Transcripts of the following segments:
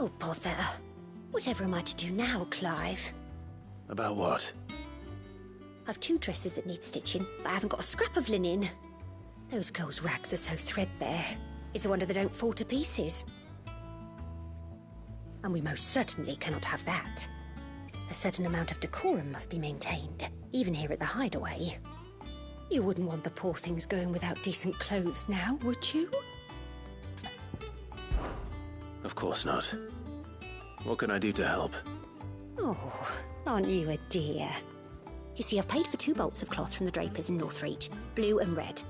Oh, bother. Whatever am I to do now, Clive? About what? I've 2 dresses that need stitching, but I haven't got a scrap of linen. Those girls' rags are so threadbare. It's a wonder they don't fall to pieces. And we most certainly cannot have that. A certain amount of decorum must be maintained, even here at the Hideaway. You wouldn't want the poor things going without decent clothes now, would you? Of course not. What can I do to help? Oh, aren't you a dear? You see, I've paid for 2 bolts of cloth from the drapers in Northreach, blue and red.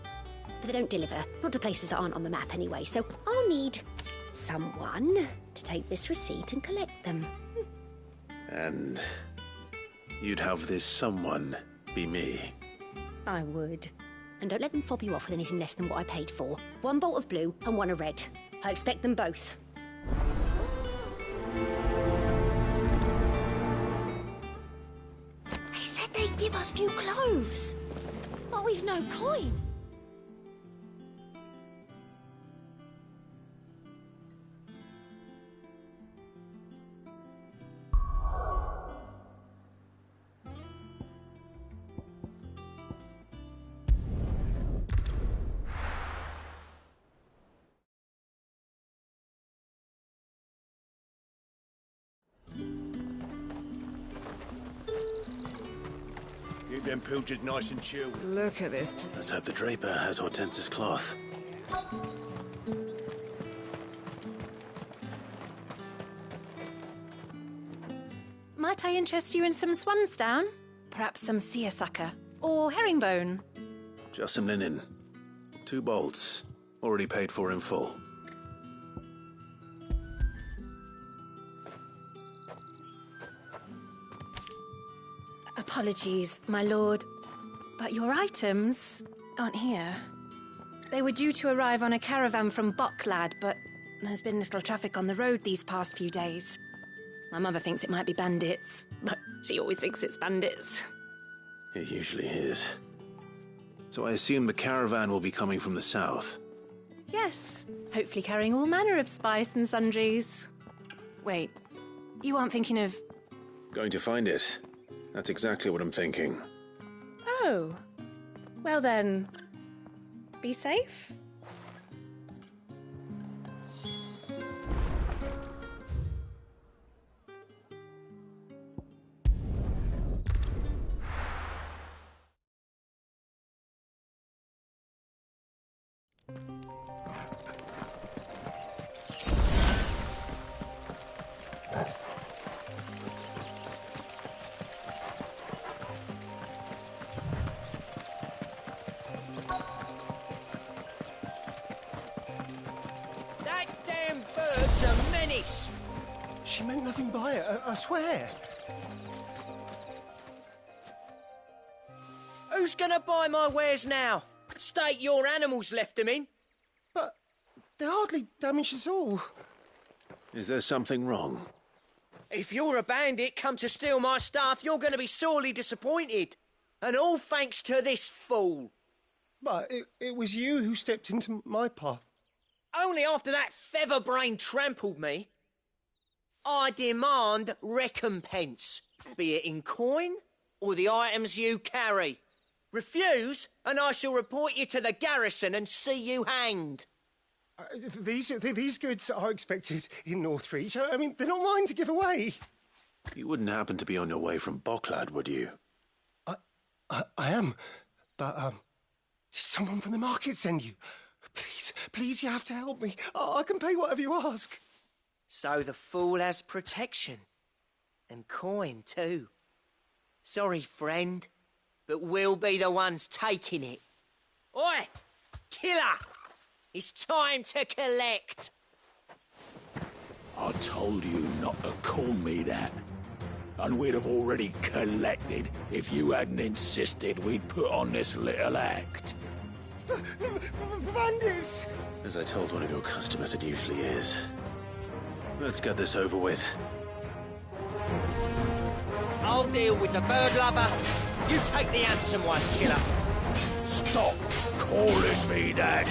But they don't deliver, not to places that aren't on the map anyway, so I'll need someone to take this receipt and collect them. And you'd have this someone be me? I would. And don't let them fob you off with anything less than what I paid for. 1 bolt of blue and 1 of red. I expect them both. They said they'd give us new clothes, but we've no coin. Keep them pilchers nice and chilled. Look at this. Let's hope the draper has Hortense's cloth. Might I interest you in some swansdown? Perhaps some seersucker? Or herringbone? Just some linen. 2 bolts. Already paid for in full. Apologies, my lord, but your items aren't here. They were due to arrive on a caravan from Bocklad, but there's been little traffic on the road these past few days. My mother thinks it might be bandits, but she always thinks it's bandits. It usually is. So I assume the caravan will be coming from the south? Yes, hopefully carrying all manner of spice and sundries. Wait, you aren't thinking of... Going to find it. That's exactly what I'm thinking. Oh, well then, be safe. She meant nothing by it, I swear. Who's gonna buy my wares now? State your animals left them in. But they hardly damaged us all. Is there something wrong? If you're a bandit come to steal my stuff, you're gonna be sorely disappointed. And all thanks to this fool. But it was you who stepped into my path. Only after that feather-brain trampled me. I demand recompense, be it in coin or the items you carry. Refuse, and I shall report you to the garrison and see you hanged. These goods are expected in Northreach. I mean, they're not mine to give away. You wouldn't happen to be on your way from Bocklad, would you? I am, but did someone from the market send you? Please, you have to help me. I can pay whatever you ask. So the fool has protection. And coin, too. Sorry, friend, but we'll be the ones taking it. Oi! Killer! It's time to collect. I told you not to call me that. And we'd have already collected if you hadn't insisted we'd put on this little act. Bandits! As I told one of your customers, it usually is. Let's get this over with. I'll deal with the bird lover. You take the handsome one, killer. Stop calling me that.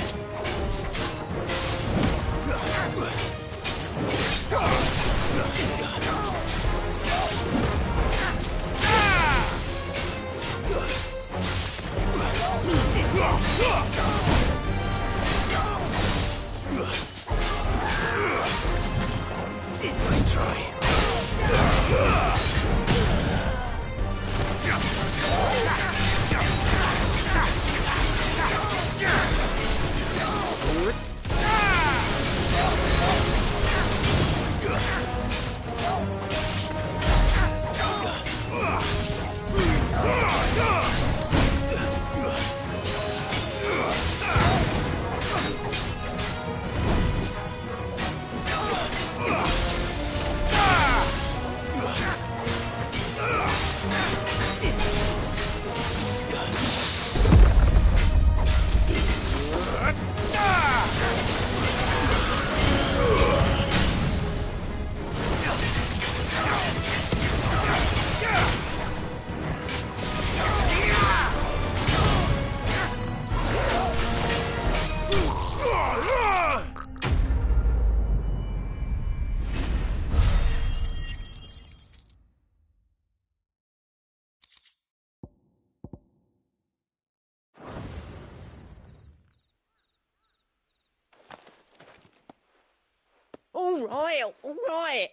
all right.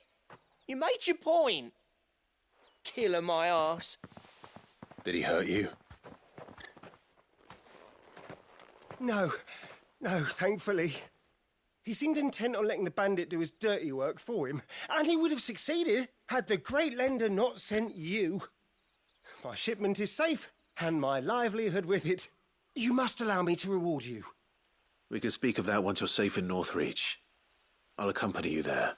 You made your point. Killer my arse. Did he hurt you? No, thankfully. He seemed intent on letting the bandit do his dirty work for him, and he would have succeeded had the great lender not sent you. My shipment is safe, and my livelihood with it. You must allow me to reward you. We can speak of that once you're safe in Northreach. I'll accompany you there.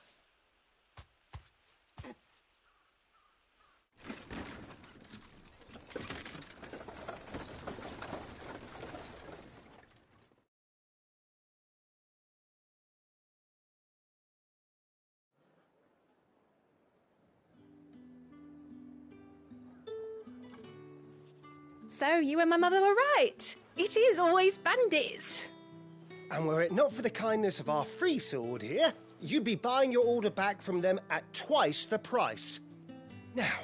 So, you and my mother were right. It is always bandits. And were it not for the kindness of our free sword here, you'd be buying your order back from them at twice the price. Now,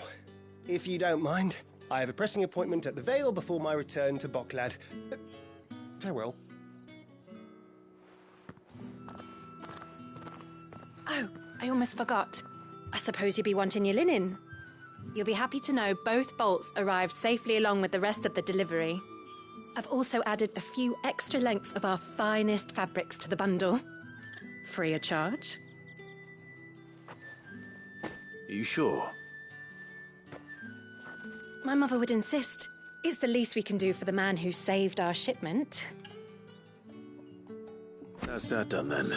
if you don't mind, I have a pressing appointment at the Vale before my return to Bocklad. Farewell. Oh, I almost forgot. I suppose you'll be wanting your linen. You'll be happy to know both bolts arrived safely along with the rest of the delivery. I've also added a few extra lengths of our finest fabrics to the bundle. Free of charge. Are you sure? My mother would insist. It's the least we can do for the man who saved our shipment. That's that done then.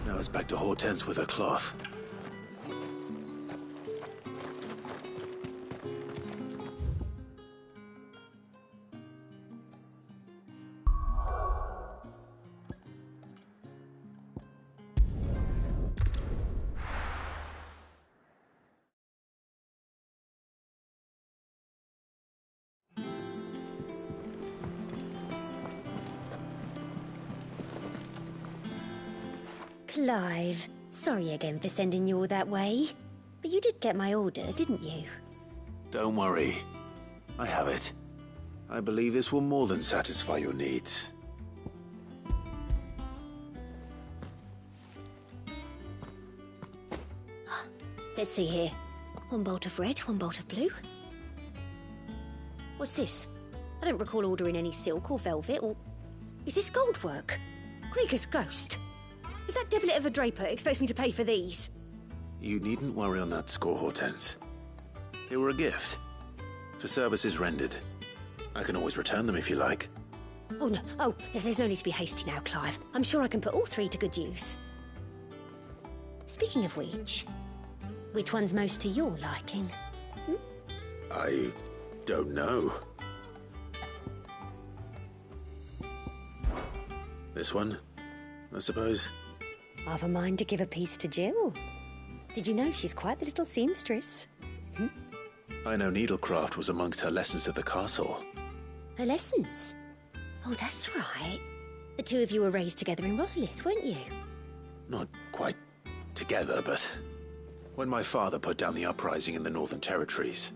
Now it's back to Hortense with her cloth. Clive, sorry again for sending you all that way. But you did get my order, didn't you? Don't worry. I have it. I believe this will more than satisfy your needs. Let's see here. One bolt of red, one bolt of blue. What's this? I don't recall ordering any silk or velvet or... Is this gold work? Krieger's ghost. If that devilet of a draper expects me to pay for these... You needn't worry on that score, Hortense. They were a gift. For services rendered. I can always return them if you like. Oh, no. Oh, there's no need to be hasty now, Clive. I'm sure I can put all three to good use. Speaking of which one's most to your liking? I don't know. This one, I suppose. I've a mind to give a piece to Jill. Did you know she's quite the little seamstress? I know needlecraft was amongst her lessons at the castle. Her lessons? Oh, that's right. The two of you were raised together in Rosalith, weren't you? Not quite together, but... When my father put down the uprising in the Northern Territories,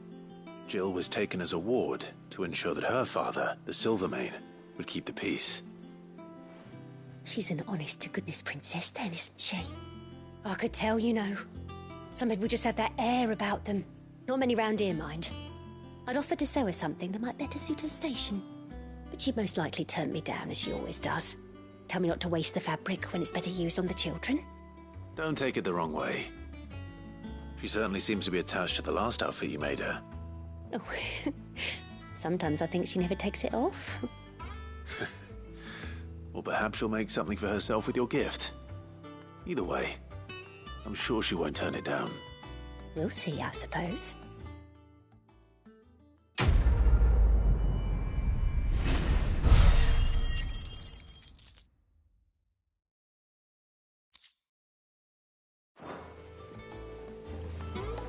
Jill was taken as a ward to ensure that her father, the Silvermane, would keep the peace. She's an honest-to-goodness princess then, isn't she? I could tell, you know. Some people just have that air about them. Not many round here, mind. I'd offered to sew her something that might better suit her station. But she'd most likely turn me down, as she always does. Tell me not to waste the fabric when it's better used on the children. Don't take it the wrong way. She certainly seems to be attached to the last outfit you made her. Oh, sometimes I think she never takes it off. Or perhaps she'll make something for herself with your gift. Either way, I'm sure she won't turn it down. We'll see, I suppose.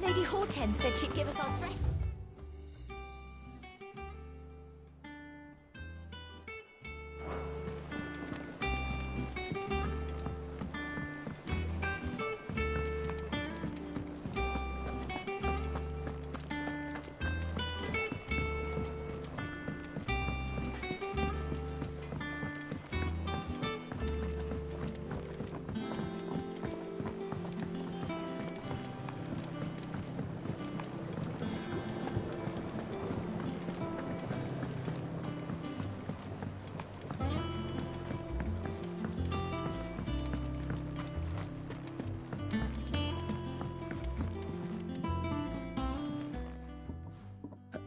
Lady Hortense said she'd give us our dress.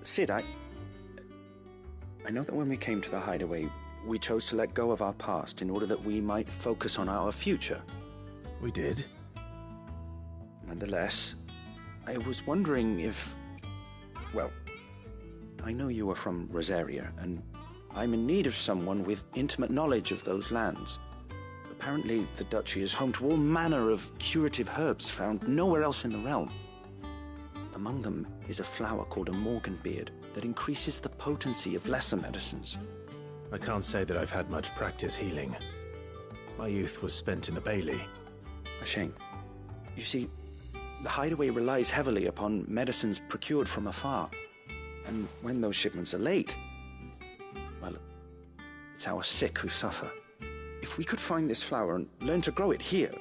Sid, I know that when we came to the hideaway, we chose to let go of our past in order that we might focus on our future. We did. Nonetheless, I was wondering if... Well, I know you are from Rosaria, and I'm in need of someone with intimate knowledge of those lands. Apparently, the duchy is home to all manner of curative herbs found nowhere else in the realm. Among them is a flower called a morganbeard that increases the potency of lesser medicines. I can't say that I've had much practice healing. My youth was spent in the Bailey. A shame. You see, the hideaway relies heavily upon medicines procured from afar. And when those shipments are late, well, it's our sick who suffer. If we could find this flower and learn to grow it here,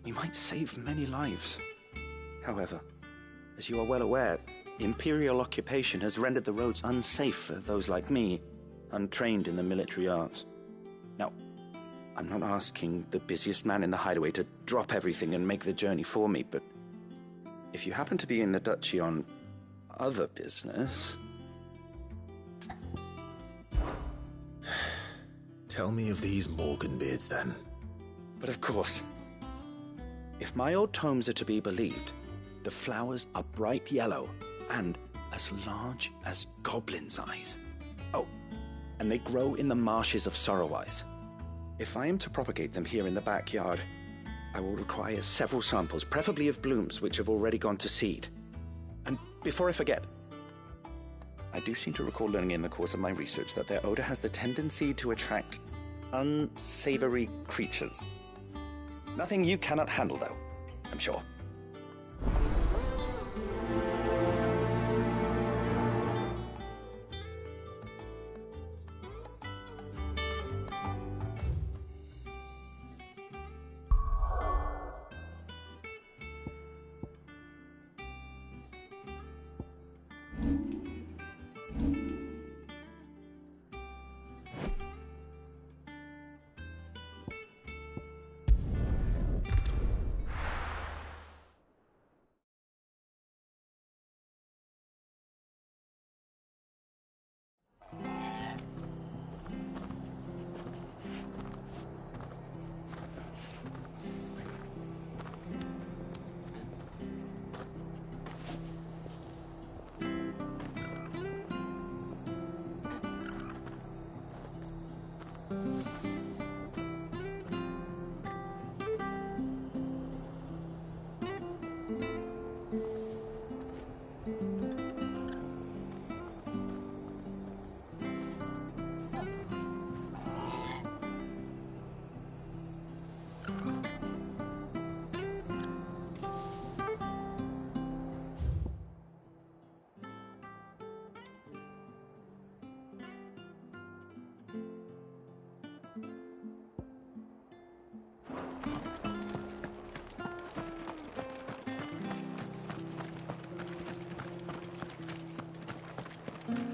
we might save many lives. However, as you are well aware, Imperial occupation has rendered the roads unsafe for those like me, untrained in the military arts. Now, I'm not asking the busiest man in the hideaway to drop everything and make the journey for me, but if you happen to be in the duchy on other business... Tell me of these morganbeards, then. But of course, if my old tomes are to be believed, the flowers are bright yellow and as large as goblins' eyes. Oh, and they grow in the marshes of Sorrowwise. If I am to propagate them here in the backyard, I will require several samples, preferably of blooms which have already gone to seed. And before I forget, I do seem to recall learning in the course of my research that their odor has the tendency to attract unsavory creatures. Nothing you cannot handle, though, I'm sure.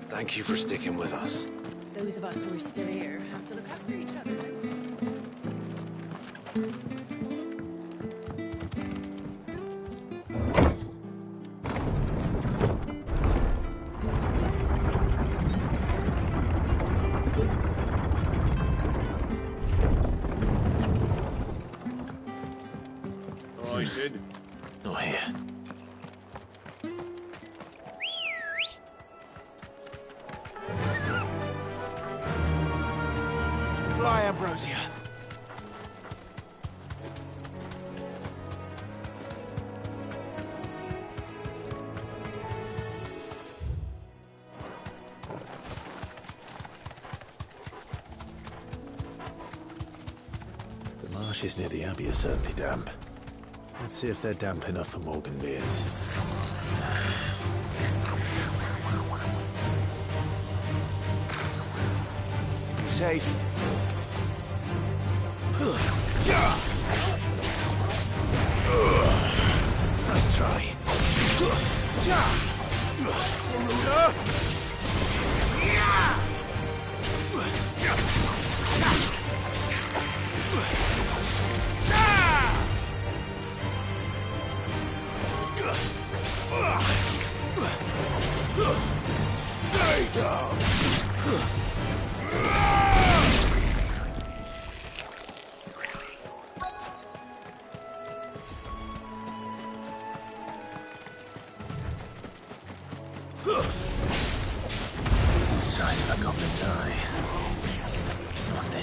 Thank you for sticking with us. Those of us who are still here have to look after each other. All right, Sid. Not here. Fly, Ambrosia. The marshes near the Abbey are certainly damp. Let's see if they're damp enough for morganbeards. Be safe. Nice try.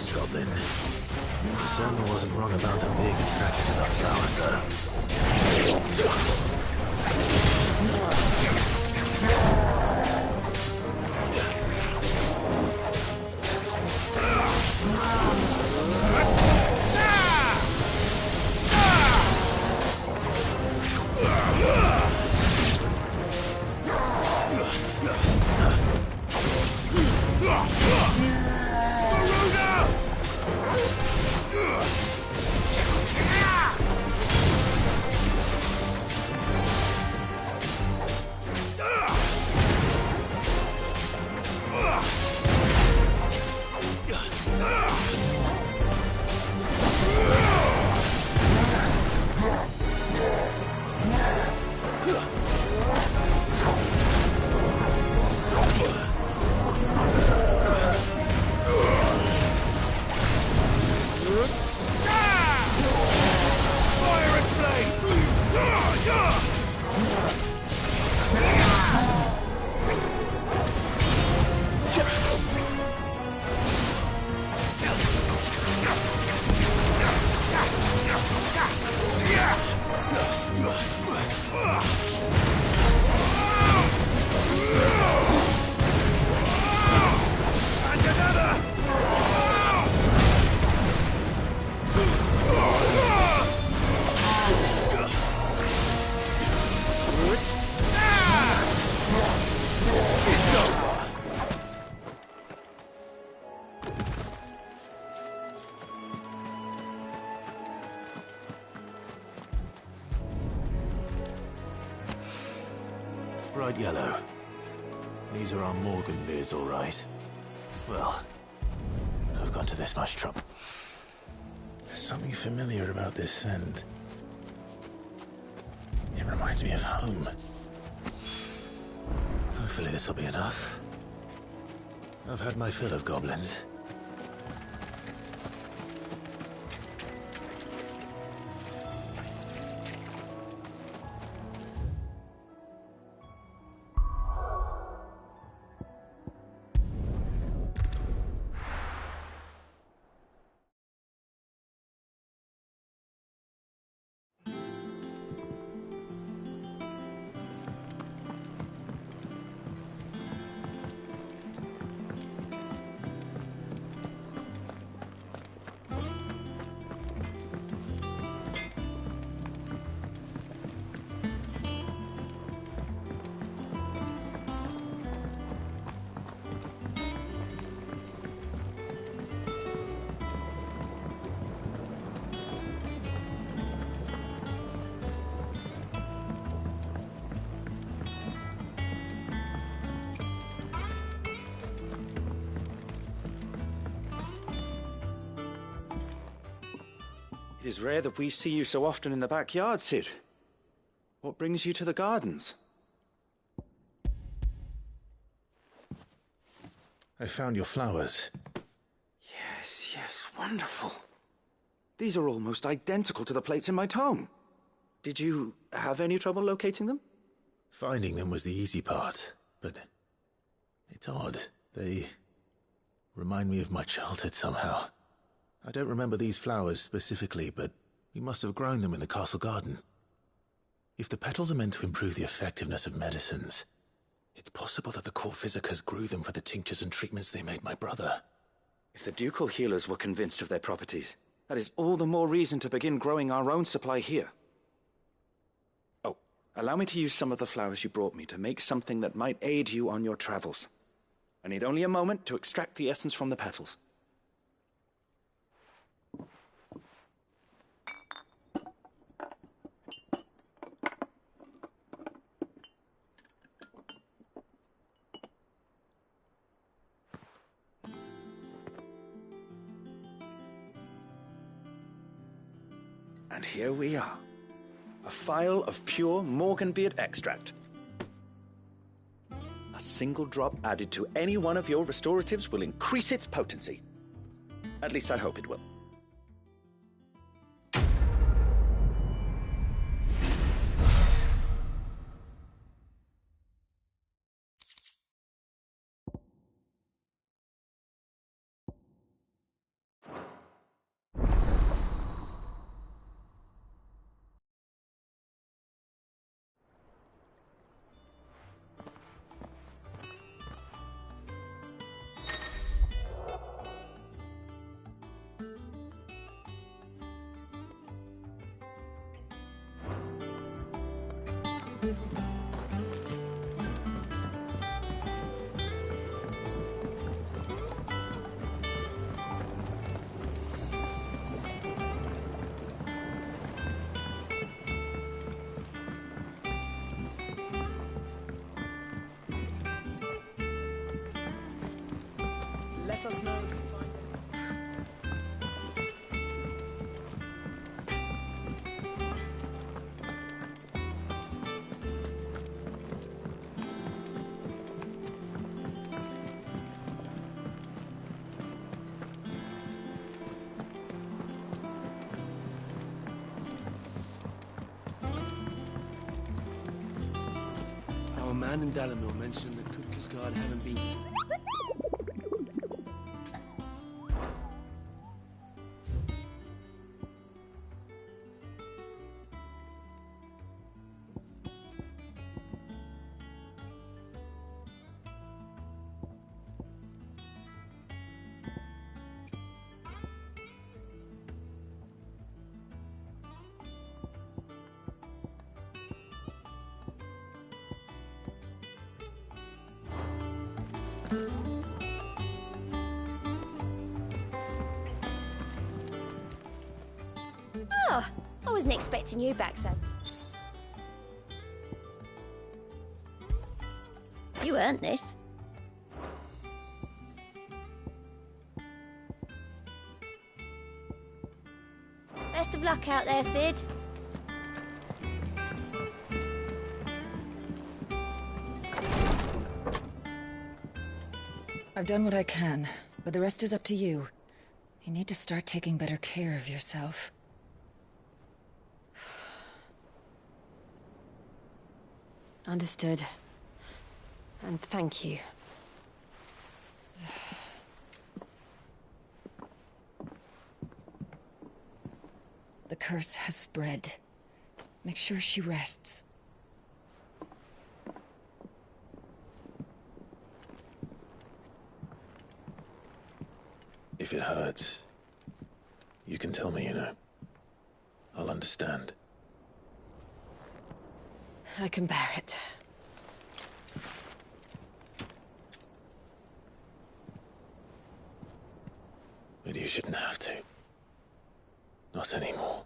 nice, Goblin. Certainly wasn't wrong about them being attracted to the flowers, Bright yellow. These are our Morgan beards, all right. Well, I've gone to this much trouble. There's something familiar about this scent. It reminds me of home. Hopefully this will be enough. I've had my fill of goblins. It is rare that we see you so often in the backyard, Sid. What brings you to the gardens? I found your flowers. Yes, wonderful. These are almost identical to the plates in my tome. Did you have any trouble locating them? Finding them was the easy part, but it's odd. They remind me of my childhood somehow. I don't remember these flowers specifically, but we must have grown them in the castle garden. If the petals are meant to improve the effectiveness of medicines, it's possible that the court physicers grew them for the tinctures and treatments they made my brother. If the ducal healers were convinced of their properties, that is all the more reason to begin growing our own supply here. Oh, allow me to use some of the flowers you brought me to make something that might aid you on your travels. I need only a moment to extract the essence from the petals. And here we are. A phial of pure Morganbeard extract. A single drop added to any one of your restoratives will increase its potency. At least I hope it will. Let us know if you find Our man in Dalamil mentioned that Kupka's guard haven't been... Oh, I wasn't expecting you back, so. You earned this. Best of luck out there, Sid. I've done what I can, but the rest is up to you. You need to start taking better care of yourself. Understood. And thank you. The curse has spread. Make sure she rests. If it hurts, you can tell me, you know. I'll understand. I can bear it. But you shouldn't have to. Not anymore.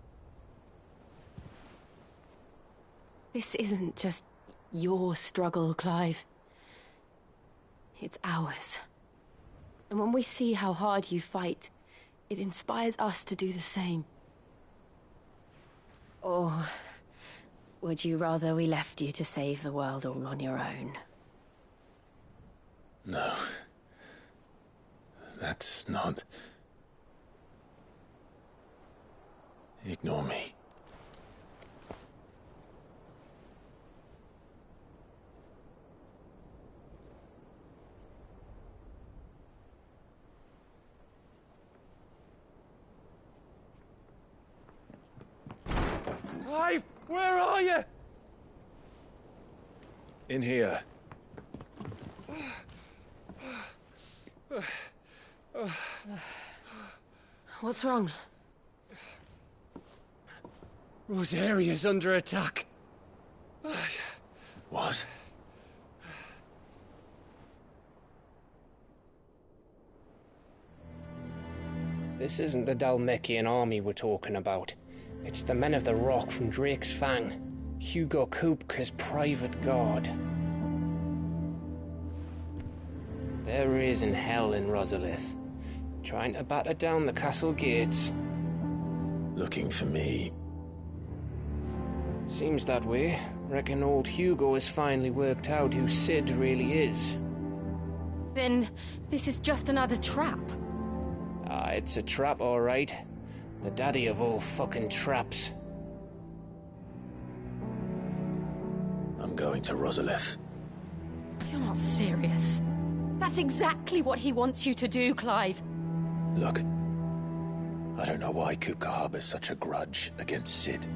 This isn't just your struggle, Clive. It's ours. And when we see how hard you fight, it inspires us to do the same. Or would you rather we left you to save the world all on your own? No. That's not... Ignore me. Clive, where are you? In here. What's wrong? Rosaria's under attack. What? This isn't the Dalmekian army we're talking about. It's the men of the Rock from Drake's Fang. Hugo Kupka's private guard. There is in hell in Rosalith, trying to batter down the castle gates. Looking for me. Seems that way. Reckon old Hugo has finally worked out who Sid really is. Then this is just another trap. Ah, it's a trap, all right. The daddy of all fucking traps. I'm going to Rosalith. You're not serious. That's exactly what he wants you to do, Clive. Look, I don't know why Kupka harbors such a grudge against Sid.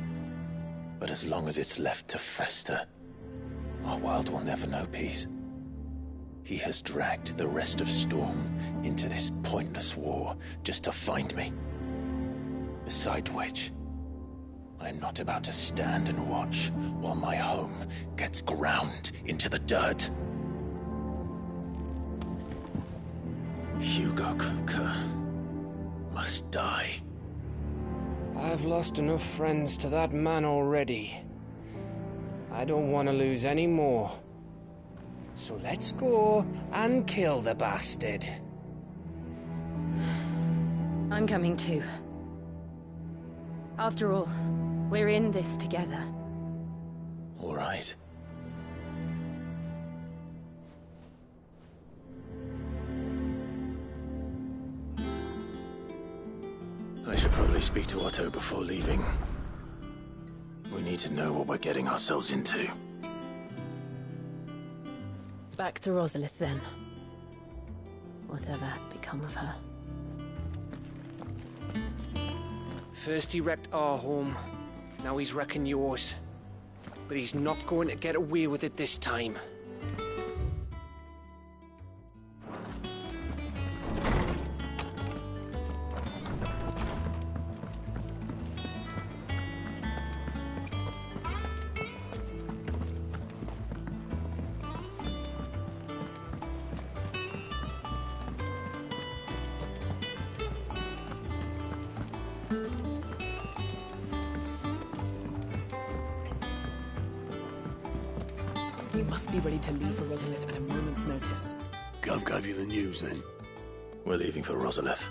But as long as it's left to fester, our world will never know peace. He has dragged the rest of Storm into this pointless war just to find me. Beside which, I'm not about to stand and watch while my home gets ground into the dirt. Hugo Kupka must die. I've lost enough friends to that man already. I don't want to lose any more. So let's go and kill the bastard. I'm coming too. After all, we're in this together. All right. I should probably speak to Otto before leaving. We need to know what we're getting ourselves into. Back to Rosalith, then. Whatever has become of her. First he wrecked our home, now he's wrecking yours. But he's not going to get away with it this time. We must be ready to leave for Rosalith at a moment's notice. Gov gave you the news, then? We're leaving for Rosalith.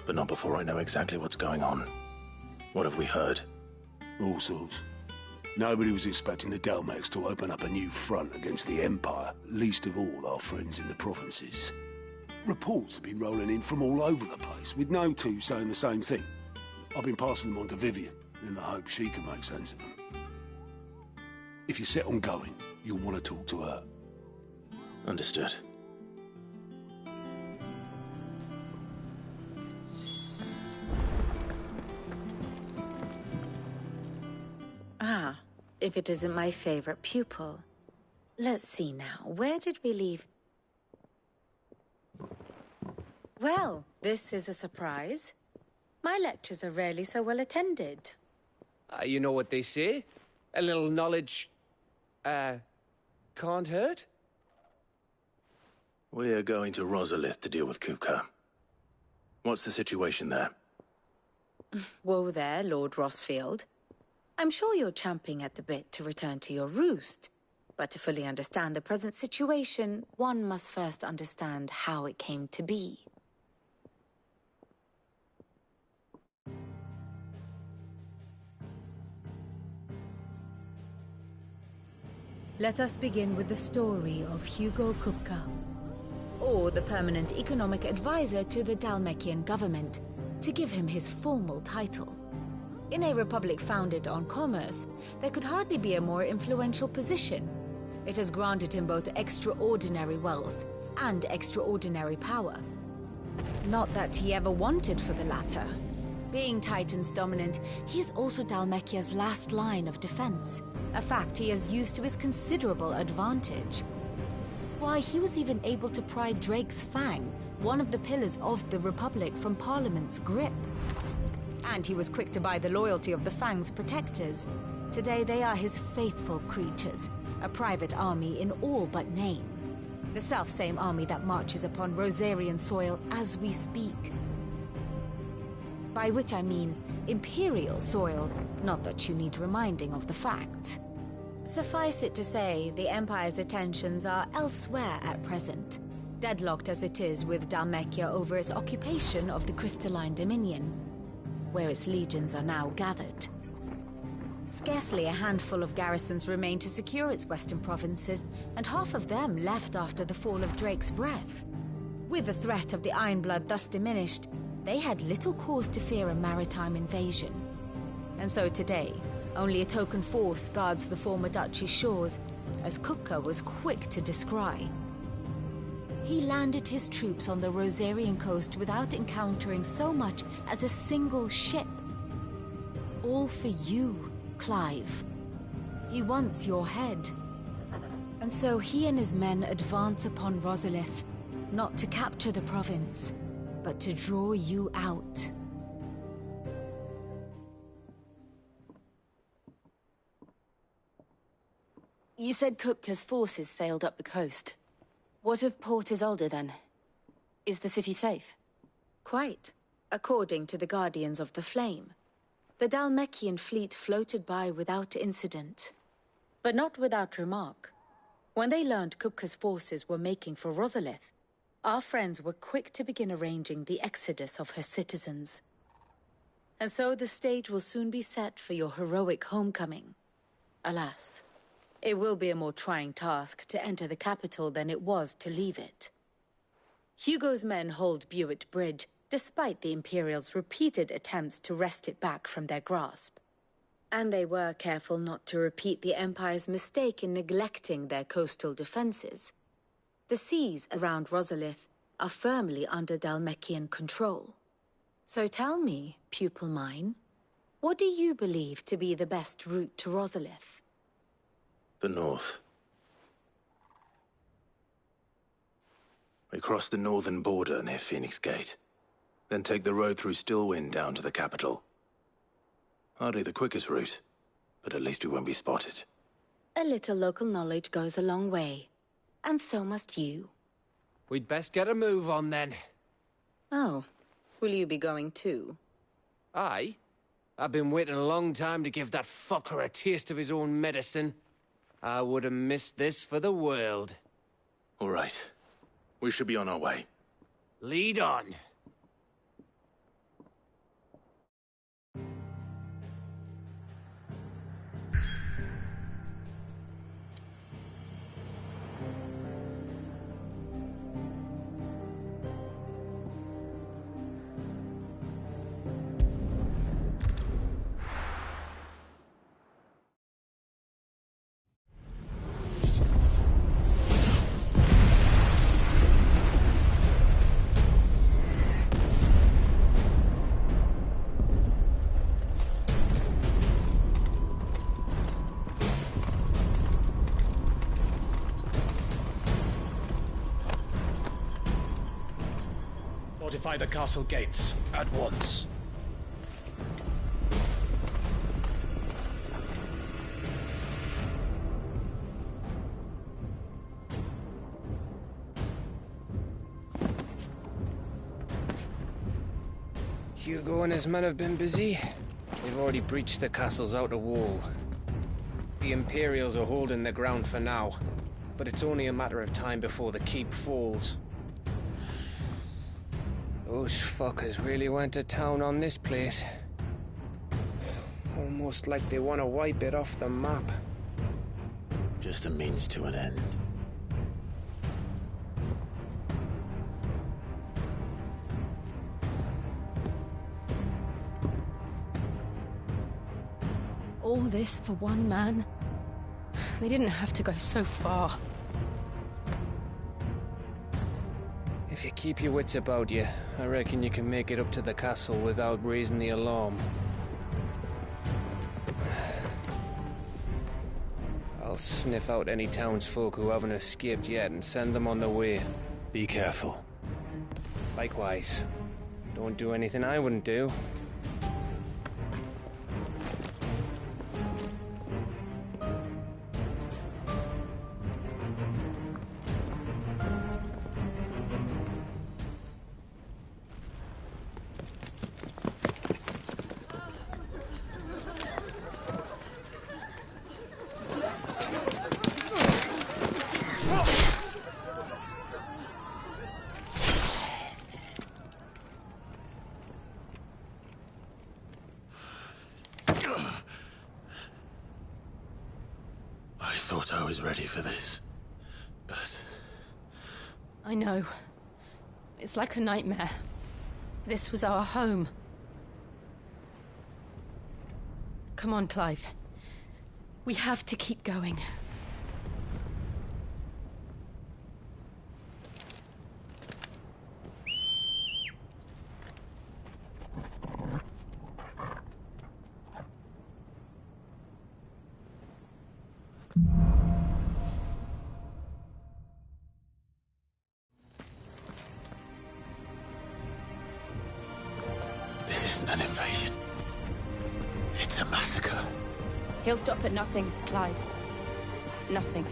But not before I know exactly what's going on. What have we heard? All sorts. Nobody was expecting the Dalmex to open up a new front against the Empire, least of all our friends in the provinces. Reports have been rolling in from all over the place, with no two saying the same thing. I've been passing them on to Vivian, in the hope she can make sense of them. If you're set on going, you'll want to talk to her. Understood. Ah, if it isn't my favorite pupil. Let's see now, where did we leave? Well, this is a surprise. My lectures are rarely so well attended. You know what they say? A little knowledge, can't hurt? We're going to Rosalith to deal with Kupka. What's the situation there? Whoa there, Lord Rossfield. I'm sure you're champing at the bit to return to your roost. But to fully understand the present situation, one must first understand how it came to be. Let us begin with the story of Hugo Kupka, or the permanent economic advisor to the Dalmekian government, to give him his formal title. In a republic founded on commerce, there could hardly be a more influential position. It has granted him both extraordinary wealth and extraordinary power. Not that he ever wanted for the latter. Being Titan's dominant, he is also Dalmekia's last line of defense, a fact he has used to his considerable advantage. Why, he was even able to pry Drake's Fang, one of the pillars of the Republic, from Parliament's grip. And he was quick to buy the loyalty of the Fang's protectors. Today they are his faithful creatures, a private army in all but name. The self-same army that marches upon Rosarian soil as we speak. By which I mean Imperial soil, not that you need reminding of the fact. Suffice it to say, the Empire's attentions are elsewhere at present, deadlocked as it is with Dalmekia over its occupation of the Crystalline Dominion, where its legions are now gathered. Scarcely a handful of garrisons remain to secure its western provinces, and half of them left after the fall of Drake's Breath. With the threat of the Ironblood thus diminished, they had little cause to fear a maritime invasion. And so today, only a token force guards the former duchy's shores, as Kupka was quick to descry. He landed his troops on the Rosarian coast without encountering so much as a single ship. All for you, Clive. He wants your head. And so he and his men advance upon Rosalith, not to capture the province, but to draw you out. You said Kupka's forces sailed up the coast. What of Port Isolde, then? Is the city safe? Quite, according to the Guardians of the Flame. The Dalmekian fleet floated by without incident. But not without remark. When they learned Kupka's forces were making for Rosalith, our friends were quick to begin arranging the exodus of her citizens. And so the stage will soon be set for your heroic homecoming. Alas, it will be a more trying task to enter the capital than it was to leave it. Hugo's men hold Buet Bridge, despite the Imperials' repeated attempts to wrest it back from their grasp. And they were careful not to repeat the Empire's mistake in neglecting their coastal defenses. The seas around Rosalith are firmly under Dalmekian control. So tell me, pupil mine, what do you believe to be the best route to Rosalith? The north. We cross the northern border near Phoenix Gate, then take the road through Stillwind down to the capital. Hardly the quickest route, but at least we won't be spotted. A little local knowledge goes a long way, and so must you. We'd best get a move on then. Oh, will you be going too? Aye. I've been waiting a long time to give that fucker a taste of his own medicine. I would have missed this for the world. All right. We should be on our way. Lead on. Fortify the castle gates at once. Hugo and his men have been busy. They've already breached the castle's outer wall. The Imperials are holding the ground for now, but it's only a matter of time before the keep falls. Those fuckers really went to town on this place. Almost like they want to wipe it off the map. Just a means to an end. All this for one man? They didn't have to go so far. If you keep your wits about you, I reckon you can make it up to the castle without raising the alarm. I'll sniff out any townsfolk who haven't escaped yet and send them on their way. Be careful. Likewise. Don't do anything I wouldn't do. I thought I was ready for this, but... I know. It's like a nightmare. This was our home. Come on, Clive. We have to keep going. This isn't an invasion. It's a massacre. He'll stop at nothing, Clive. Nothing.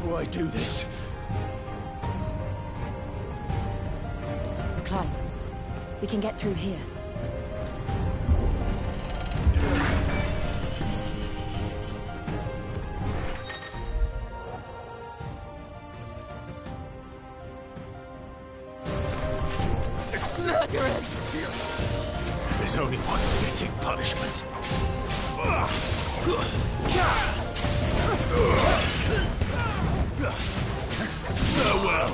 Why do this? Clive, we can get through here. Murderers! There's only one fitting punishment. Farewell.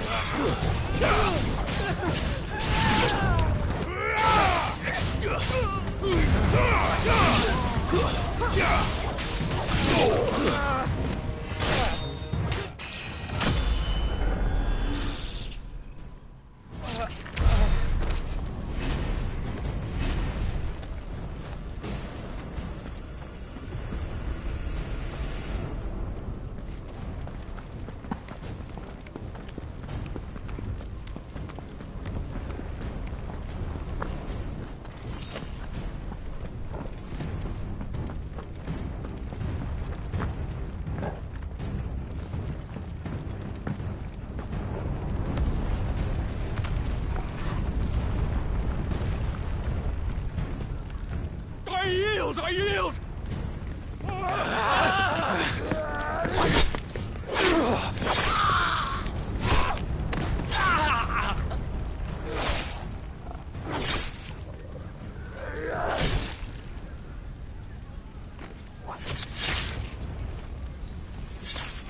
I yield!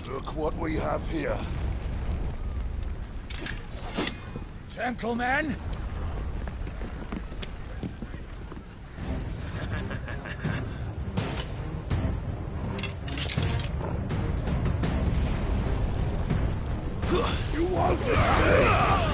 Look what we have here. Gentlemen! You want to stay?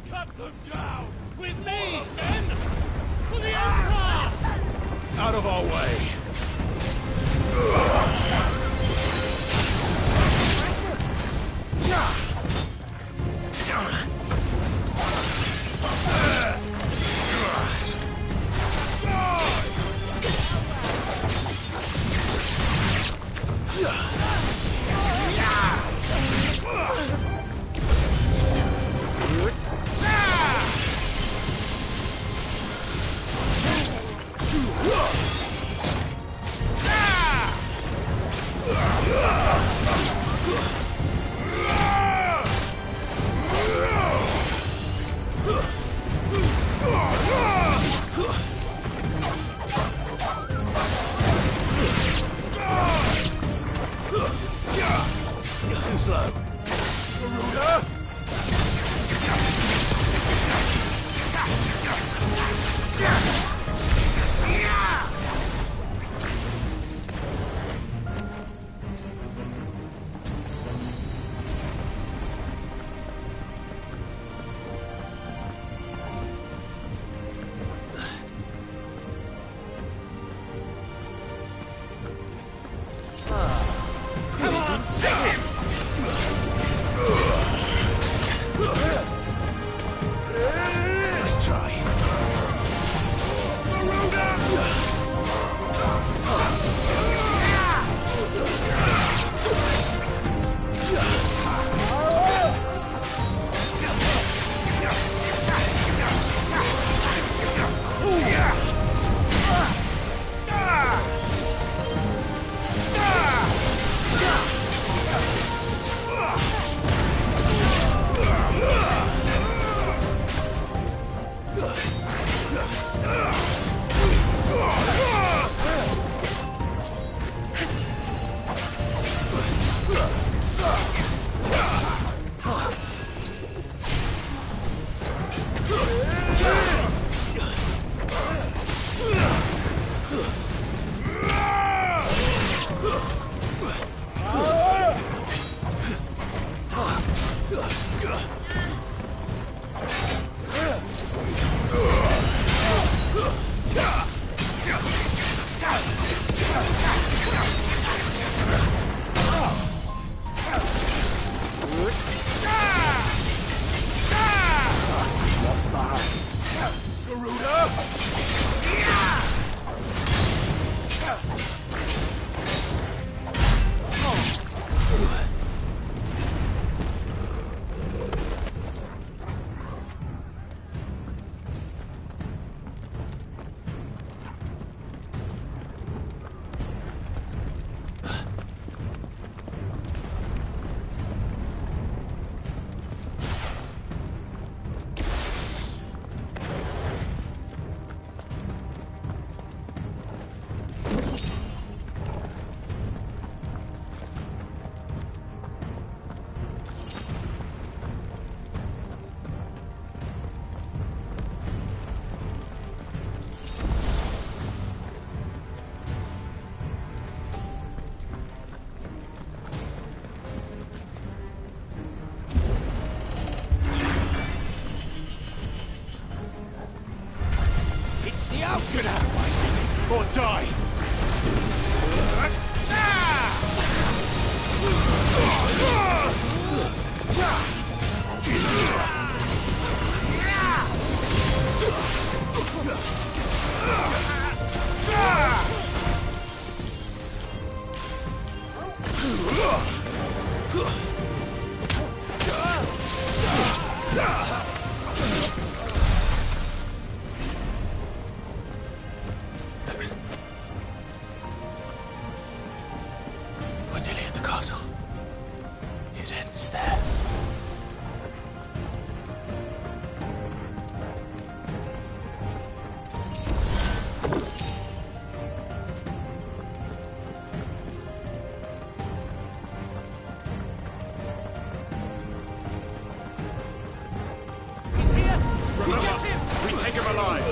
Cut them down! With me, men! For the Emperor! Out of our way! Get out of my city, or die! We're nearly at the castle. It ends there. He's here! Get him! We take him alive!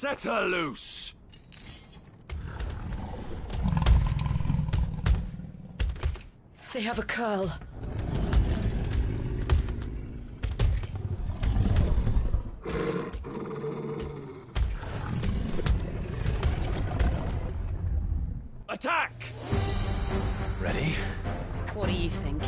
Set her loose! They have a curl. Attack! Ready? What do you think?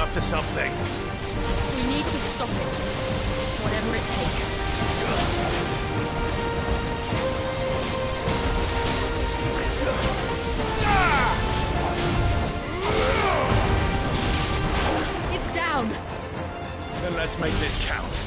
after something. We need to stop it. Whatever it takes. It's down. Then let's make this count.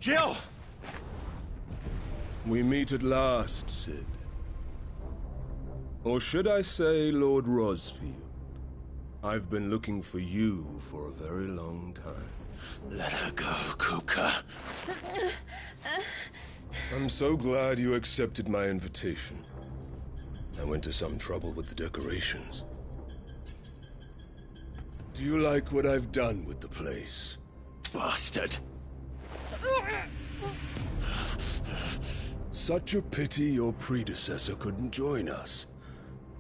Jill! We meet at last, Sid. Or should I say, Lord Rosfield? I've been looking for you for a very long time. Let her go, Kuka. I'm so glad you accepted my invitation. I went to some trouble with the decorations. Do you like what I've done with the place? Bastard! Such a pity your predecessor couldn't join us.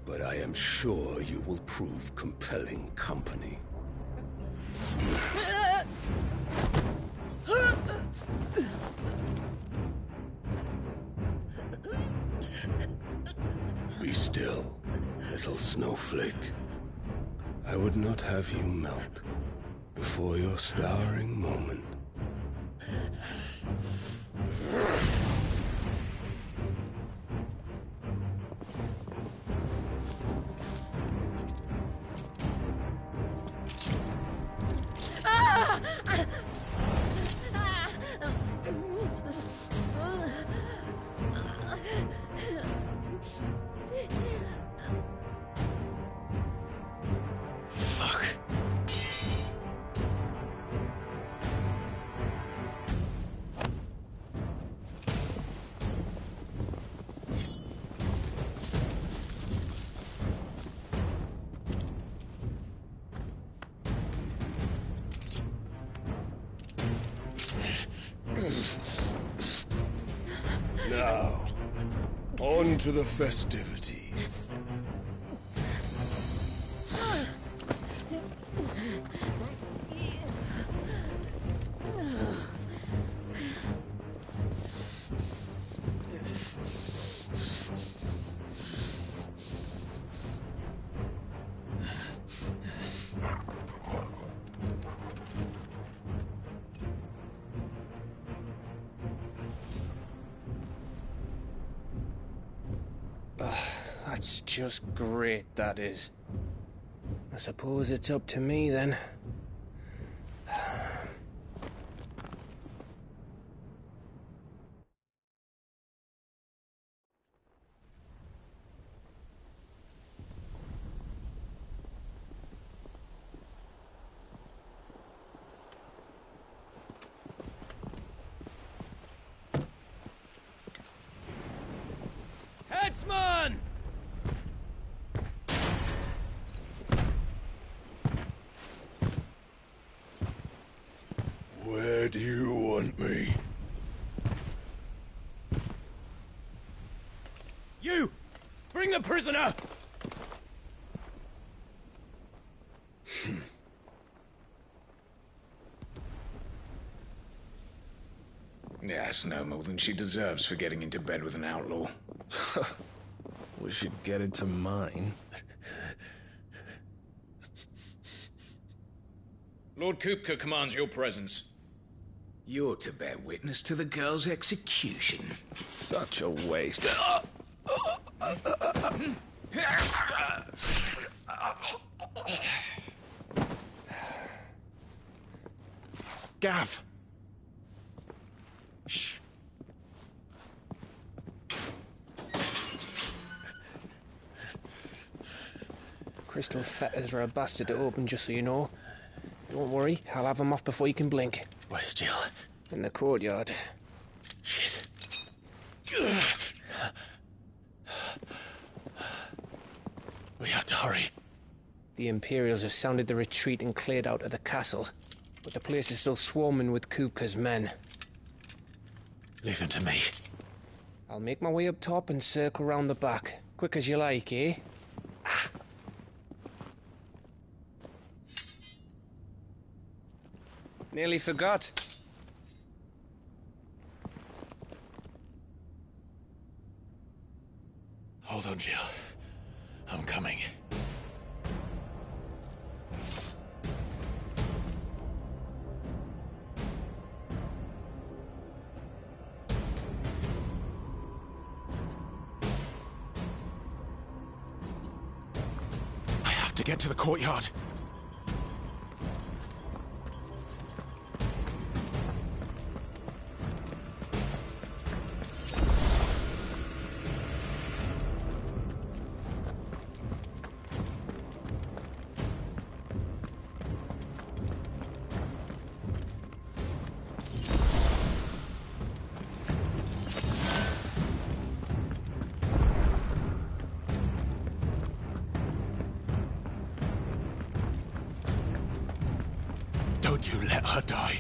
But I am sure you will prove compelling company. Be still, little snowflake. I would not have you melt before your starring moment. Fuck. Now, on to the festivities. That's just great, that is. I suppose it's up to me, then. Headsman! do you want me? You! Bring the prisoner! Yes, no more than she deserves for getting into bed with an outlaw. We should get into mine. Lord Kupka commands your presence. You're to bear witness to the girl's execution. Such a waste. Gav! Shh. Crystal fetters are a bastard to open, just so you know. Don't worry, I'll have them off before you can blink. Where's Jill? In the courtyard. Shit. We have to hurry. The Imperials have sounded the retreat and cleared out of the castle, but the place is still swarming with Kupka's men. Leave them to me. I'll make my way up top and circle round the back. Quick as you like, eh? Nearly forgot. Hold on, Jill. I'm coming. I have to get to the courtyard. Don't you let her die.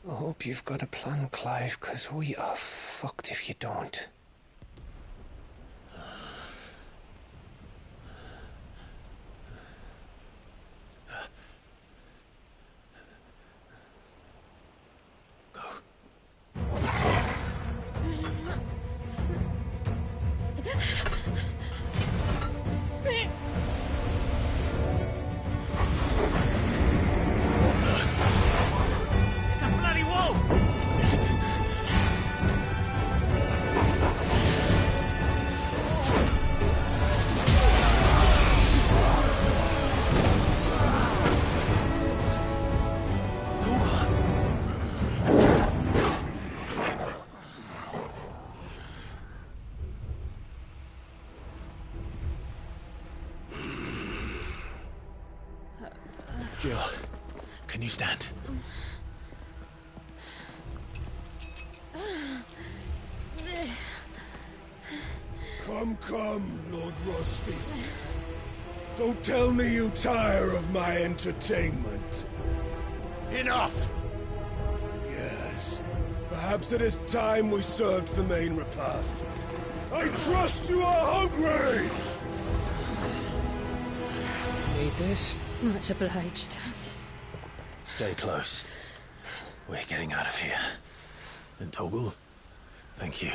I hope you've got a plan, Clive, because we are fucked if you don't. Jill, can you stand? Come, Lord Rosfield. Don't tell me you tire of my entertainment. Enough! Yes. Perhaps it is time we served the main repast. I trust you are hungry! Need this? Much obliged. Stay close. We're getting out of here. And Toggle, thank you.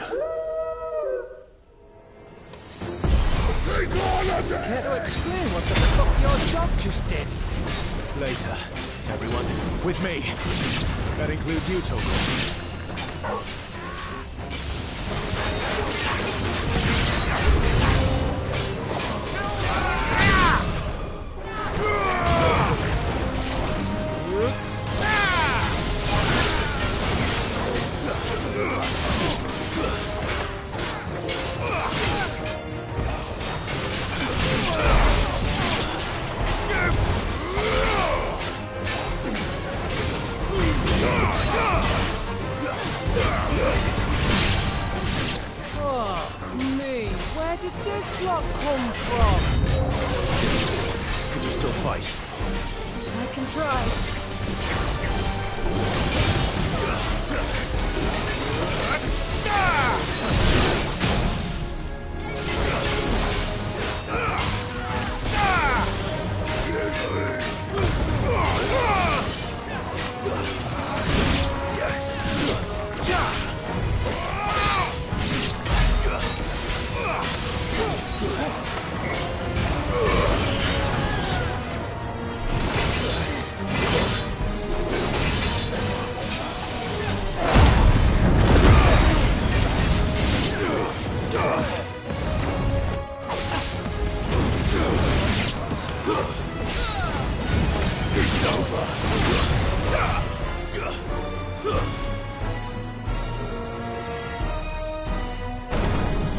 Take all of them! Care to explain what the fuck your job just did? Later, everyone. With me. That includes you, Toggle. heart come from? Can you still fight? I can try.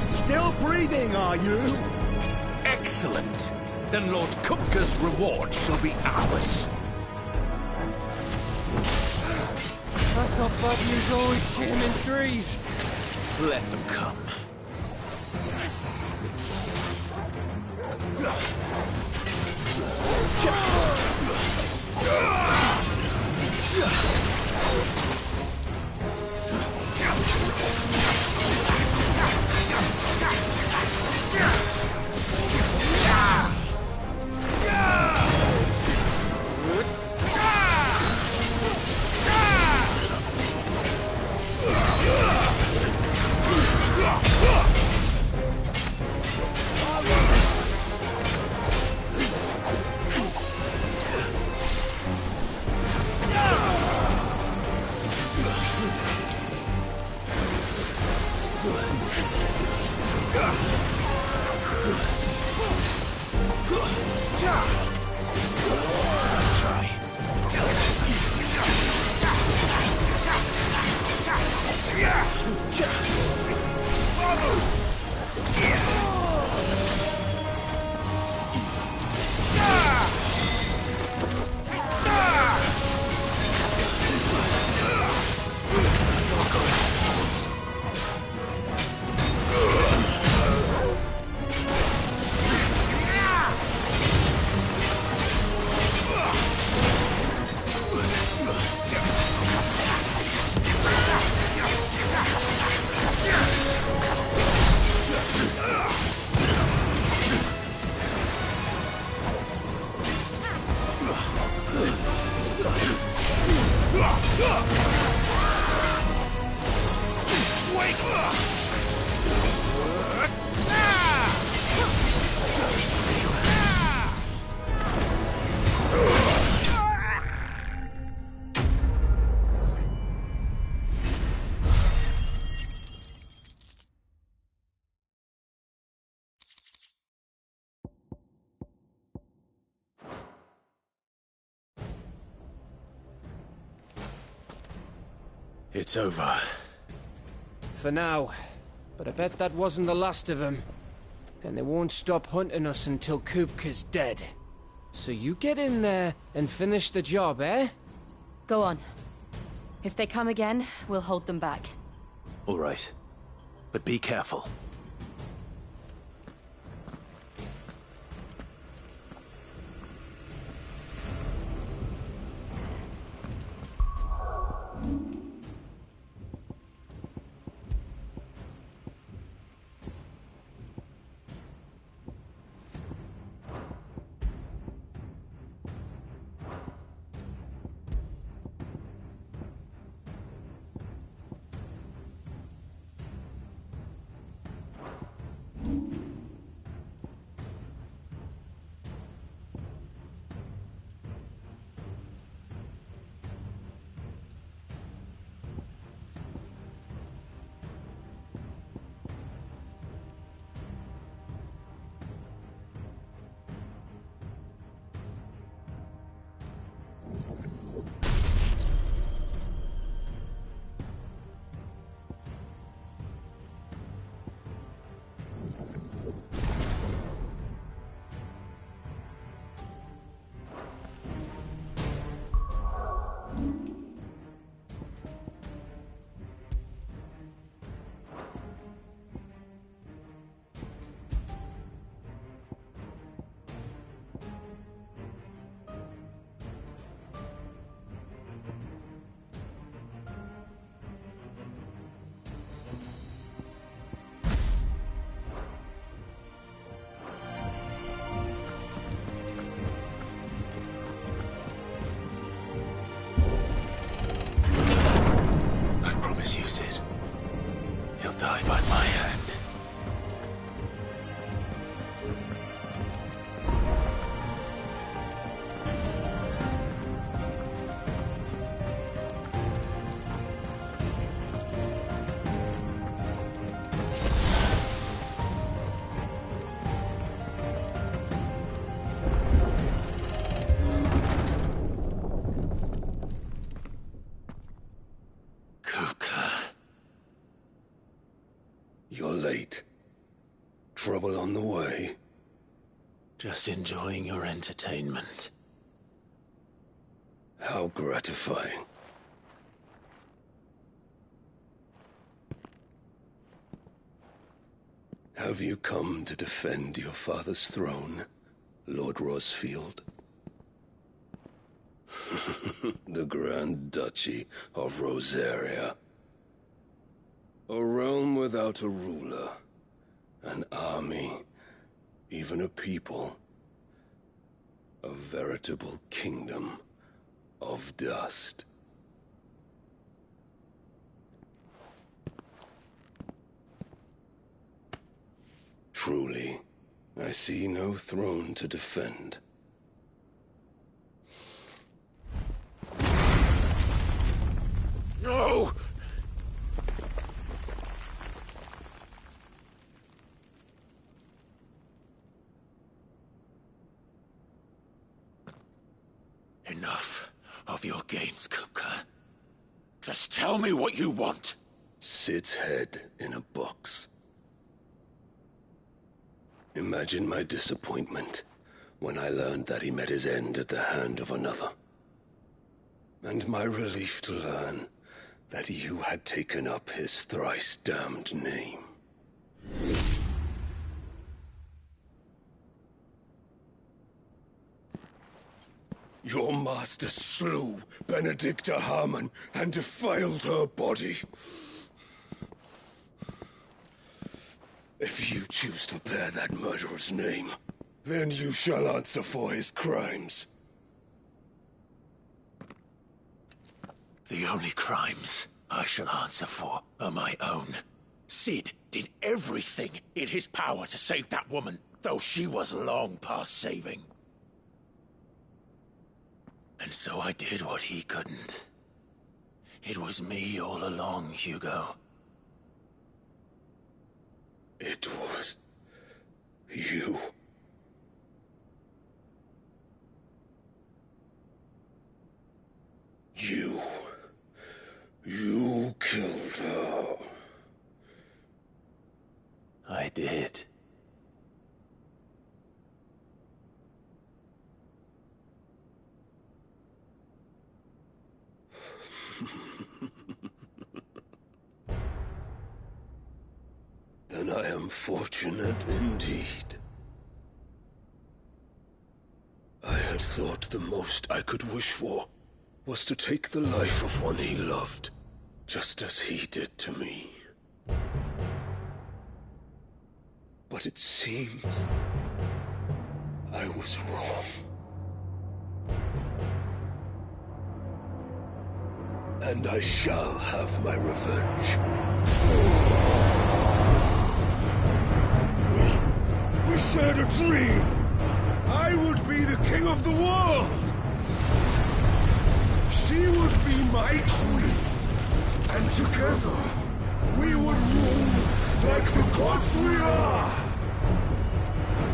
Still breathing, are you? Excellent. Then Lord Kupka's reward shall be ours. I thought bad news always came in threes. Let them come. Nice try. It's over. For now. But I bet that wasn't the last of them. And they won't stop hunting us until Kupka's dead. So you get in there and finish the job, eh? Go on. If they come again, we'll hold them back. All right. But be careful. late. Trouble on the way? Just enjoying your entertainment. How gratifying. Have you come to defend your father's throne, Lord Rosfield? The Grand Duchy of Rosaria. A realm without a ruler, an army, even a people. A veritable kingdom of dust. Truly, I see no throne to defend. No! Enough of your games, Kupka. Just tell me what you want. Sid's head in a box. Imagine my disappointment when I learned that he met his end at the hand of another. And my relief to learn that you had taken up his thrice-damned name. Your master slew Benedicta Harmon and defiled her body. If you choose to bear that murderer's name, then you shall answer for his crimes. The only crimes I shall answer for are my own. Sid did everything in his power to save that woman, though she was long past saving. And so I did what he couldn't. It was me all along, Hugo. It was you. You killed her. I did. Then I am fortunate indeed. I had thought the most I could wish for was to take the life of one he loved, just as he did to me. But it seems I was wrong. And I shall have my revenge. We shared a dream. I would be the king of the world. She would be my queen. And together, we would rule like the gods we are.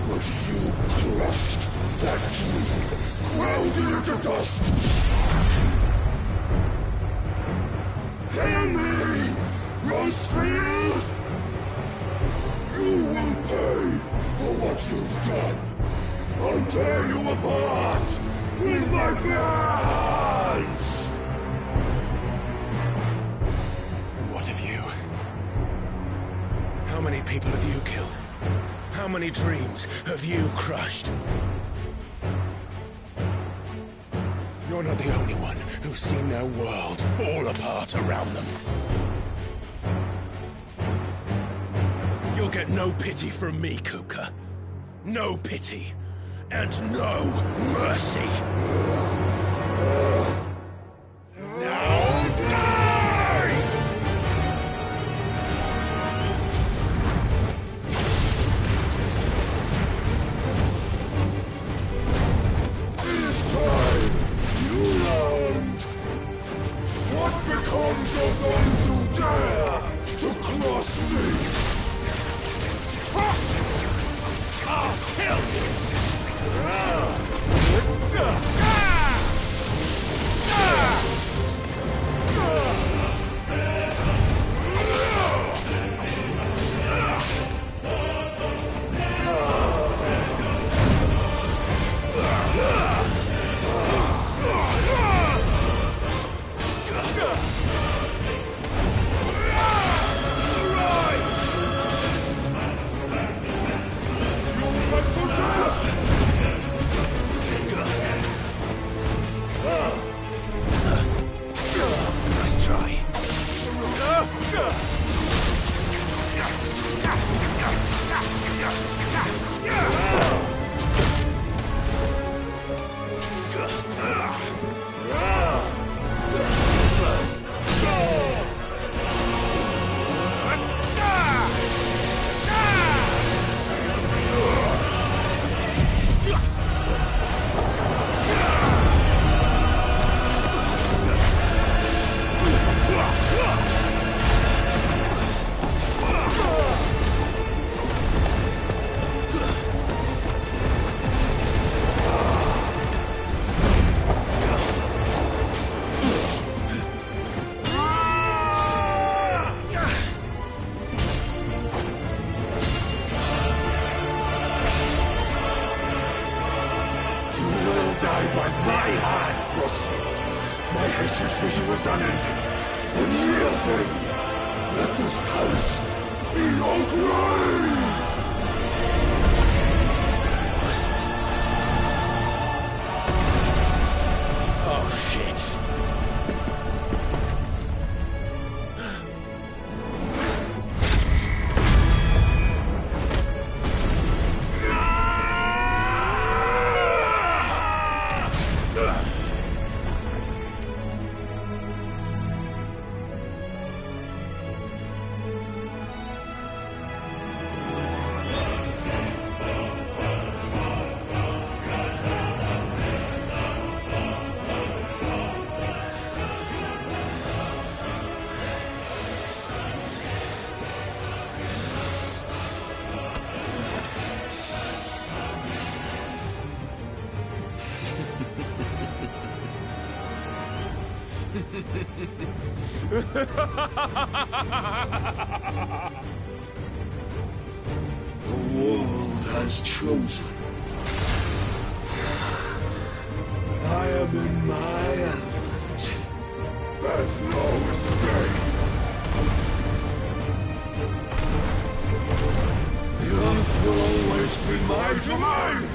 But you crushed that dream, ground it into dust. Hear me, Rosefield! You will pay for what you've done. I'll tear you apart with my bare hands! And what of you? How many people have you killed? How many dreams have you crushed? You're not the only one who's seen their world fall apart around them. You'll get no pity from me, Kupka. No pity. And no mercy. Now die! This time, you learned what becomes of those who dare to cross me. I'll kill you! hatred for you is unending. And real thing, let this palace be your grave! Oh, shit. The world has chosen. I am in my element. There's no escape. The earth will always be my domain.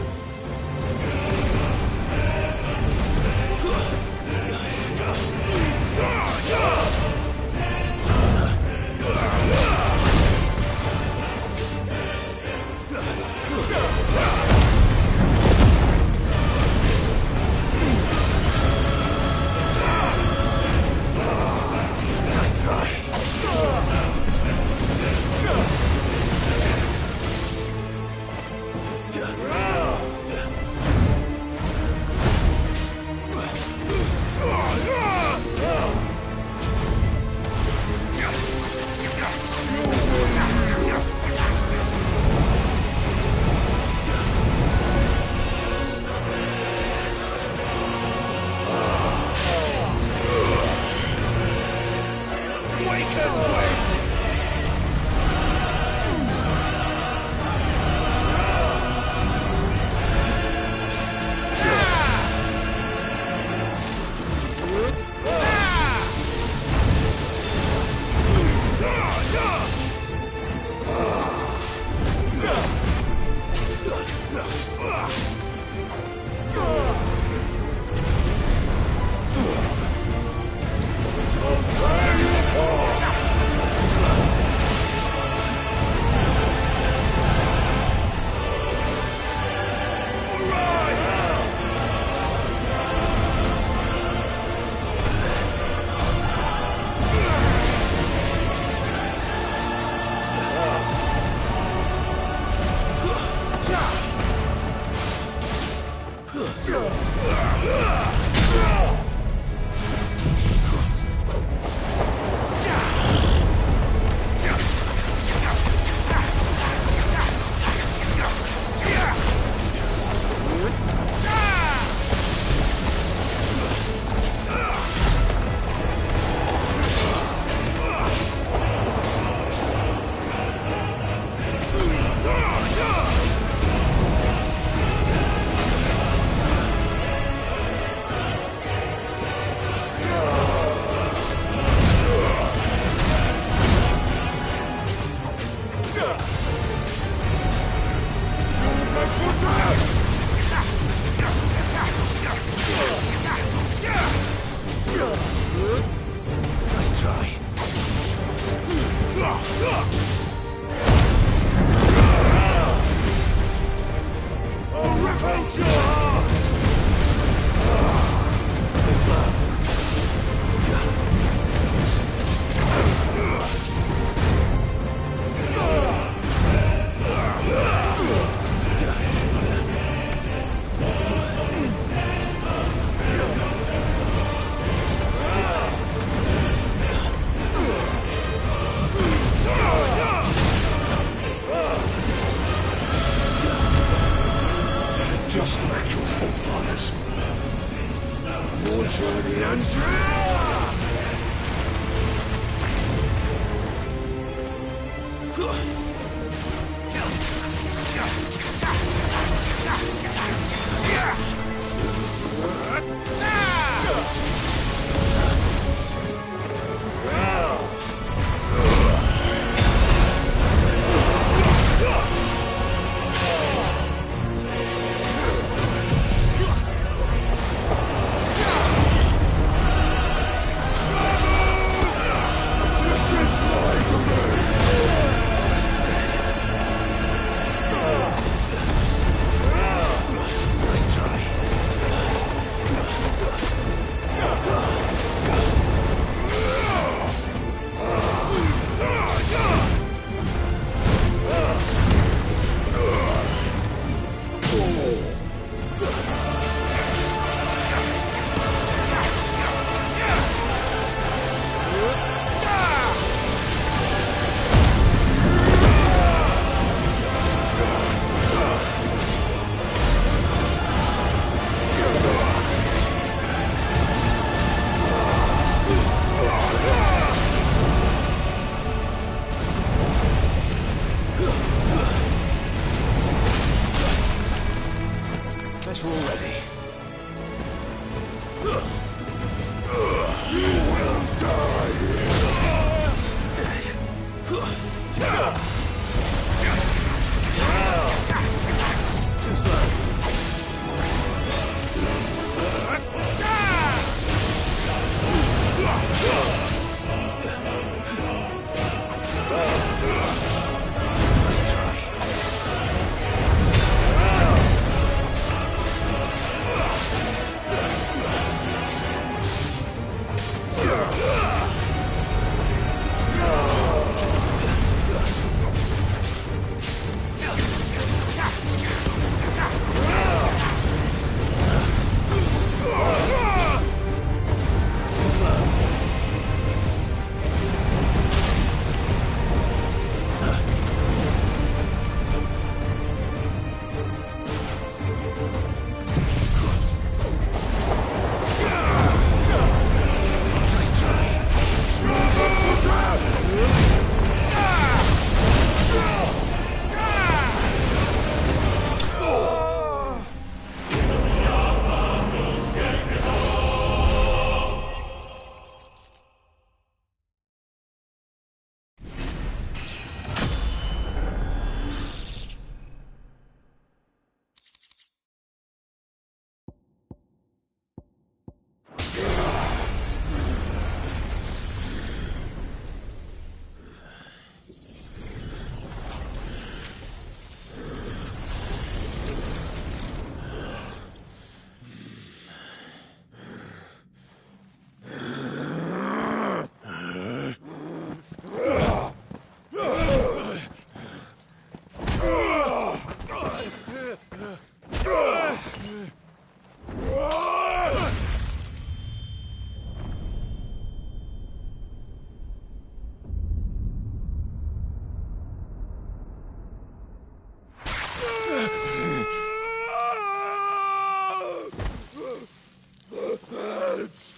Meds!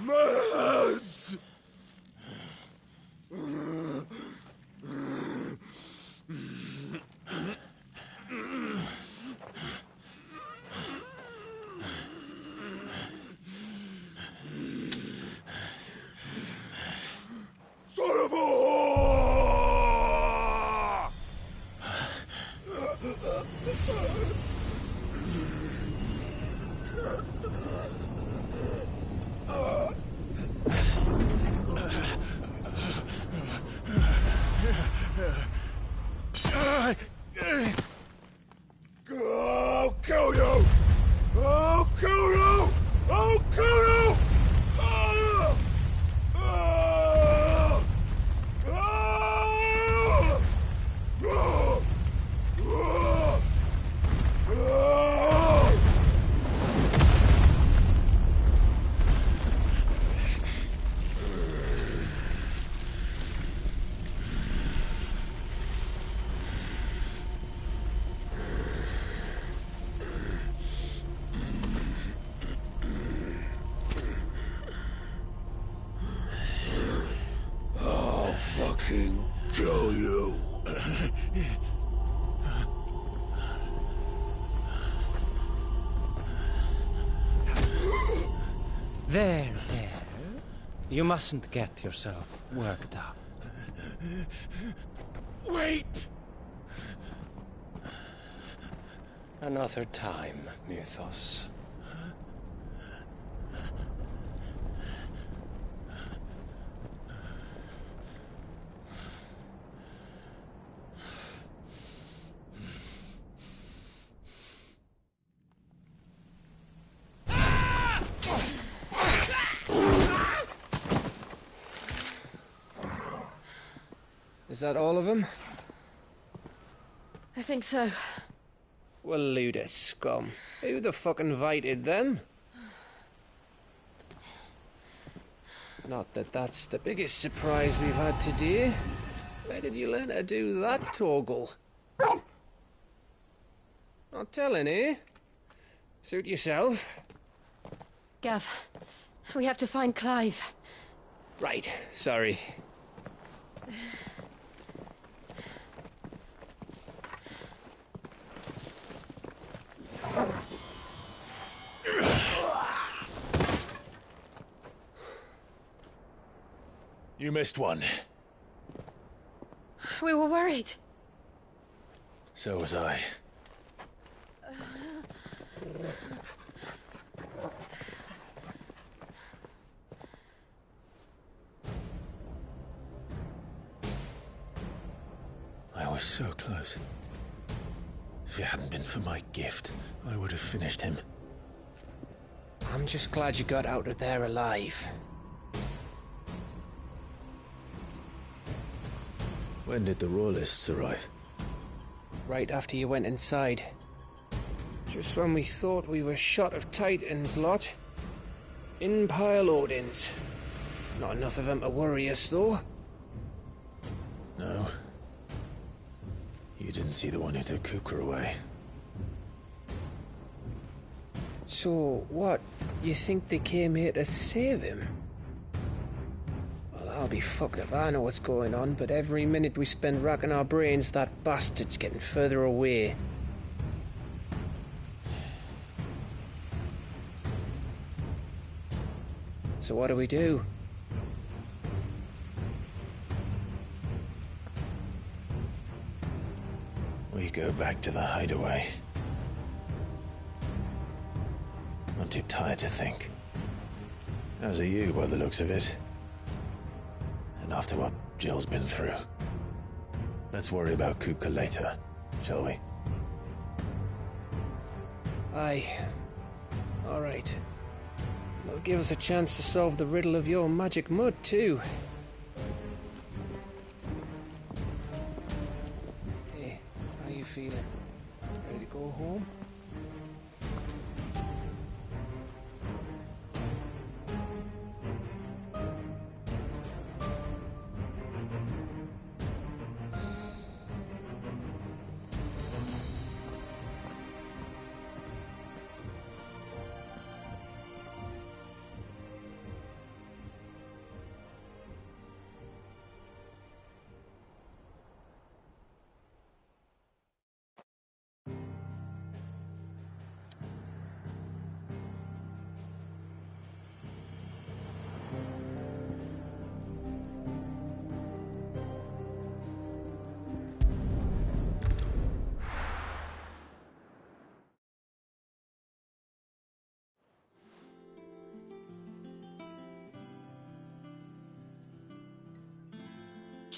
Meds! Son of a whore! I'll kill you! I'll kill you! I'll kill you! Ah! Ah! Ah! Ah! Ah! Ah! I'll fucking kill you. There. You mustn't get yourself worked up. Wait! Another time, Mythos. Is that all of them? I think so. Well, load of scum. Who the fuck invited them? Not that that's the biggest surprise we've had today. Where did you learn to do that, Torgal? Not telling, eh? Suit yourself. Gav, we have to find Clive. Right, sorry. You missed one. We were worried. So was I. I was so close. If it hadn't been for my gift, I would have finished him. I'm just glad you got out of there alive. When did the Royalists arrive? Right after you went inside. Just when we thought we were shot of Titans, lot. In pile Odins. Not enough of them to worry us, though. No. You didn't see the one who took Kukra away. So, what? You think they came here to save him? Well, I'll be fucked if I know what's going on, but every minute we spend racking our brains, that bastard's getting further away. So what do we do? We go back to the hideaway. I'm too tired to think. As are you, by the looks of it. And after what Jill's been through. Let's worry about Kuka later, shall we? Aye. All right. That'll give us a chance to solve the riddle of your magic mud, too. Hey, how you feeling? Ready to go home?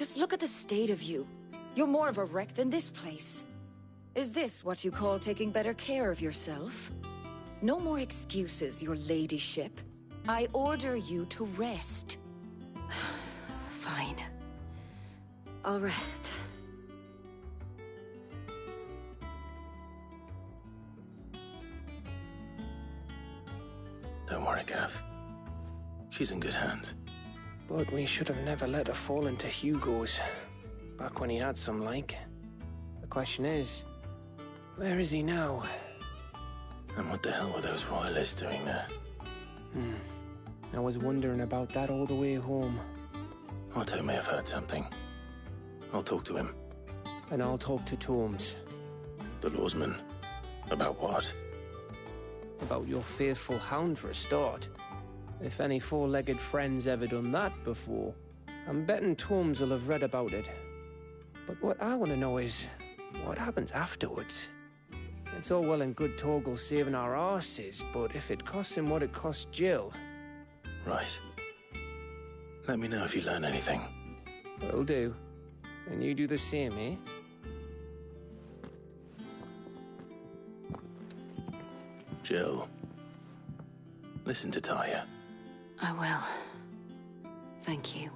Just look at the state of you. You're more of a wreck than this place. Is this what you call taking better care of yourself? No more excuses, your ladyship. I order you to rest. Fine. I'll rest. Don't worry, Gav. She's in good hands. But we should have never let her fall into Hugo's. Back when he had some like. The question is, where is he now? And what the hell were those royalists doing there? I was wondering about that all the way home. Otto may have heard something. I'll talk to him. And I'll talk to Torms. The lawsman? About what? About your faithful hound for a start. If any four-legged friend's ever done that before, I'm betting Torms will have read about it. But what I want to know is, what happens afterwards? It's all well and good Torgal saving our arses, but if it costs him what it cost Jill... Right. Let me know if you learn anything. Will do. And you do the same, eh? Jill, listen to Taya. I will. Thank you.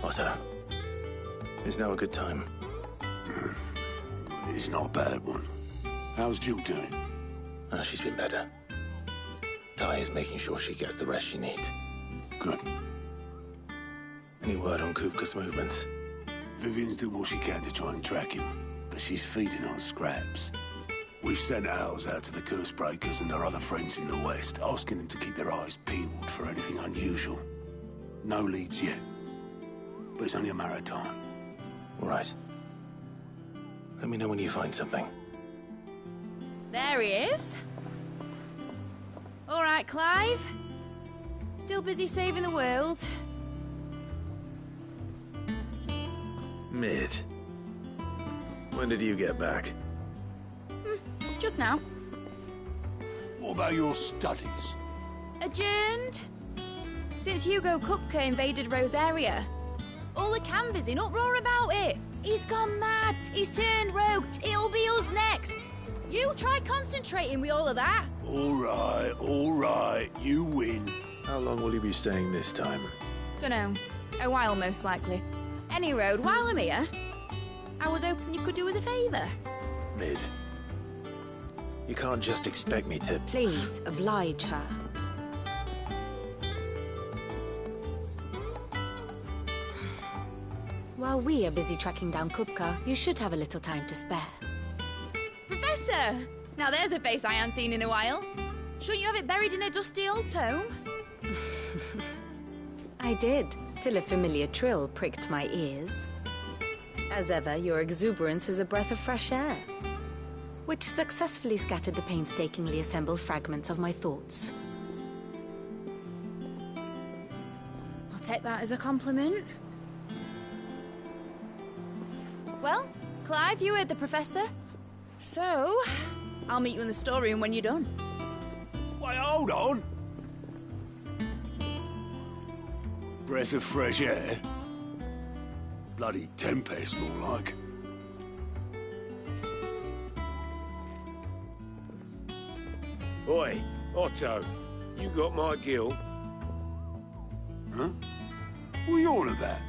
Otto, is now a good time? It's not a bad one. How's Jill doing? She's been better. Ty is making sure she gets the rest she needs. Good. Any word on Kupka's movements? Vivian's doing what she can to try and track him, but she's feeding on scraps. We've sent ours out to the Curse Breakers and our other friends in the West, asking them to keep their eyes peeled for anything unusual. No leads yet, but it's only a matter of time. All right. Let me know when you find something. There he is. All right, Clive. Still busy saving the world. Mid. When did you get back? Just now. What about your studies? Adjourned. Since Hugo Kupka invaded Rosaria. All the canvas in uproar about it. He's gone mad. He's turned rogue. It'll be us next. You try concentrating with all of that. All right. You win. How long will you be staying this time? Dunno. A while, most likely. Any road, while I'm here, I was hoping you could do us a favour. Mid. You can't just expect me to... Please, oblige her. While we are busy tracking down Kupka, you should have a little time to spare. Professor! Now there's a face I haven't seen in a while. Shouldn't you have it buried in a dusty old tome? I did, till a familiar trill pricked my ears. As ever, your exuberance is a breath of fresh air, which successfully scattered the painstakingly assembled fragments of my thoughts. I'll take that as a compliment. Well, Clive, you heard the Professor. So, I'll meet you in the storeroom when you're done. Wait, hold on! Breath of fresh air? Bloody tempest, more like. Oi, Otto, you got my gill? Huh? What are you on about?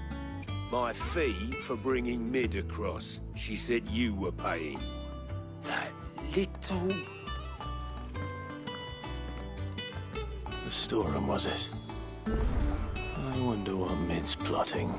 My fee for bringing Mid across. She said you were paying. That little... The storeroom, was it? I wonder what Mid's plotting.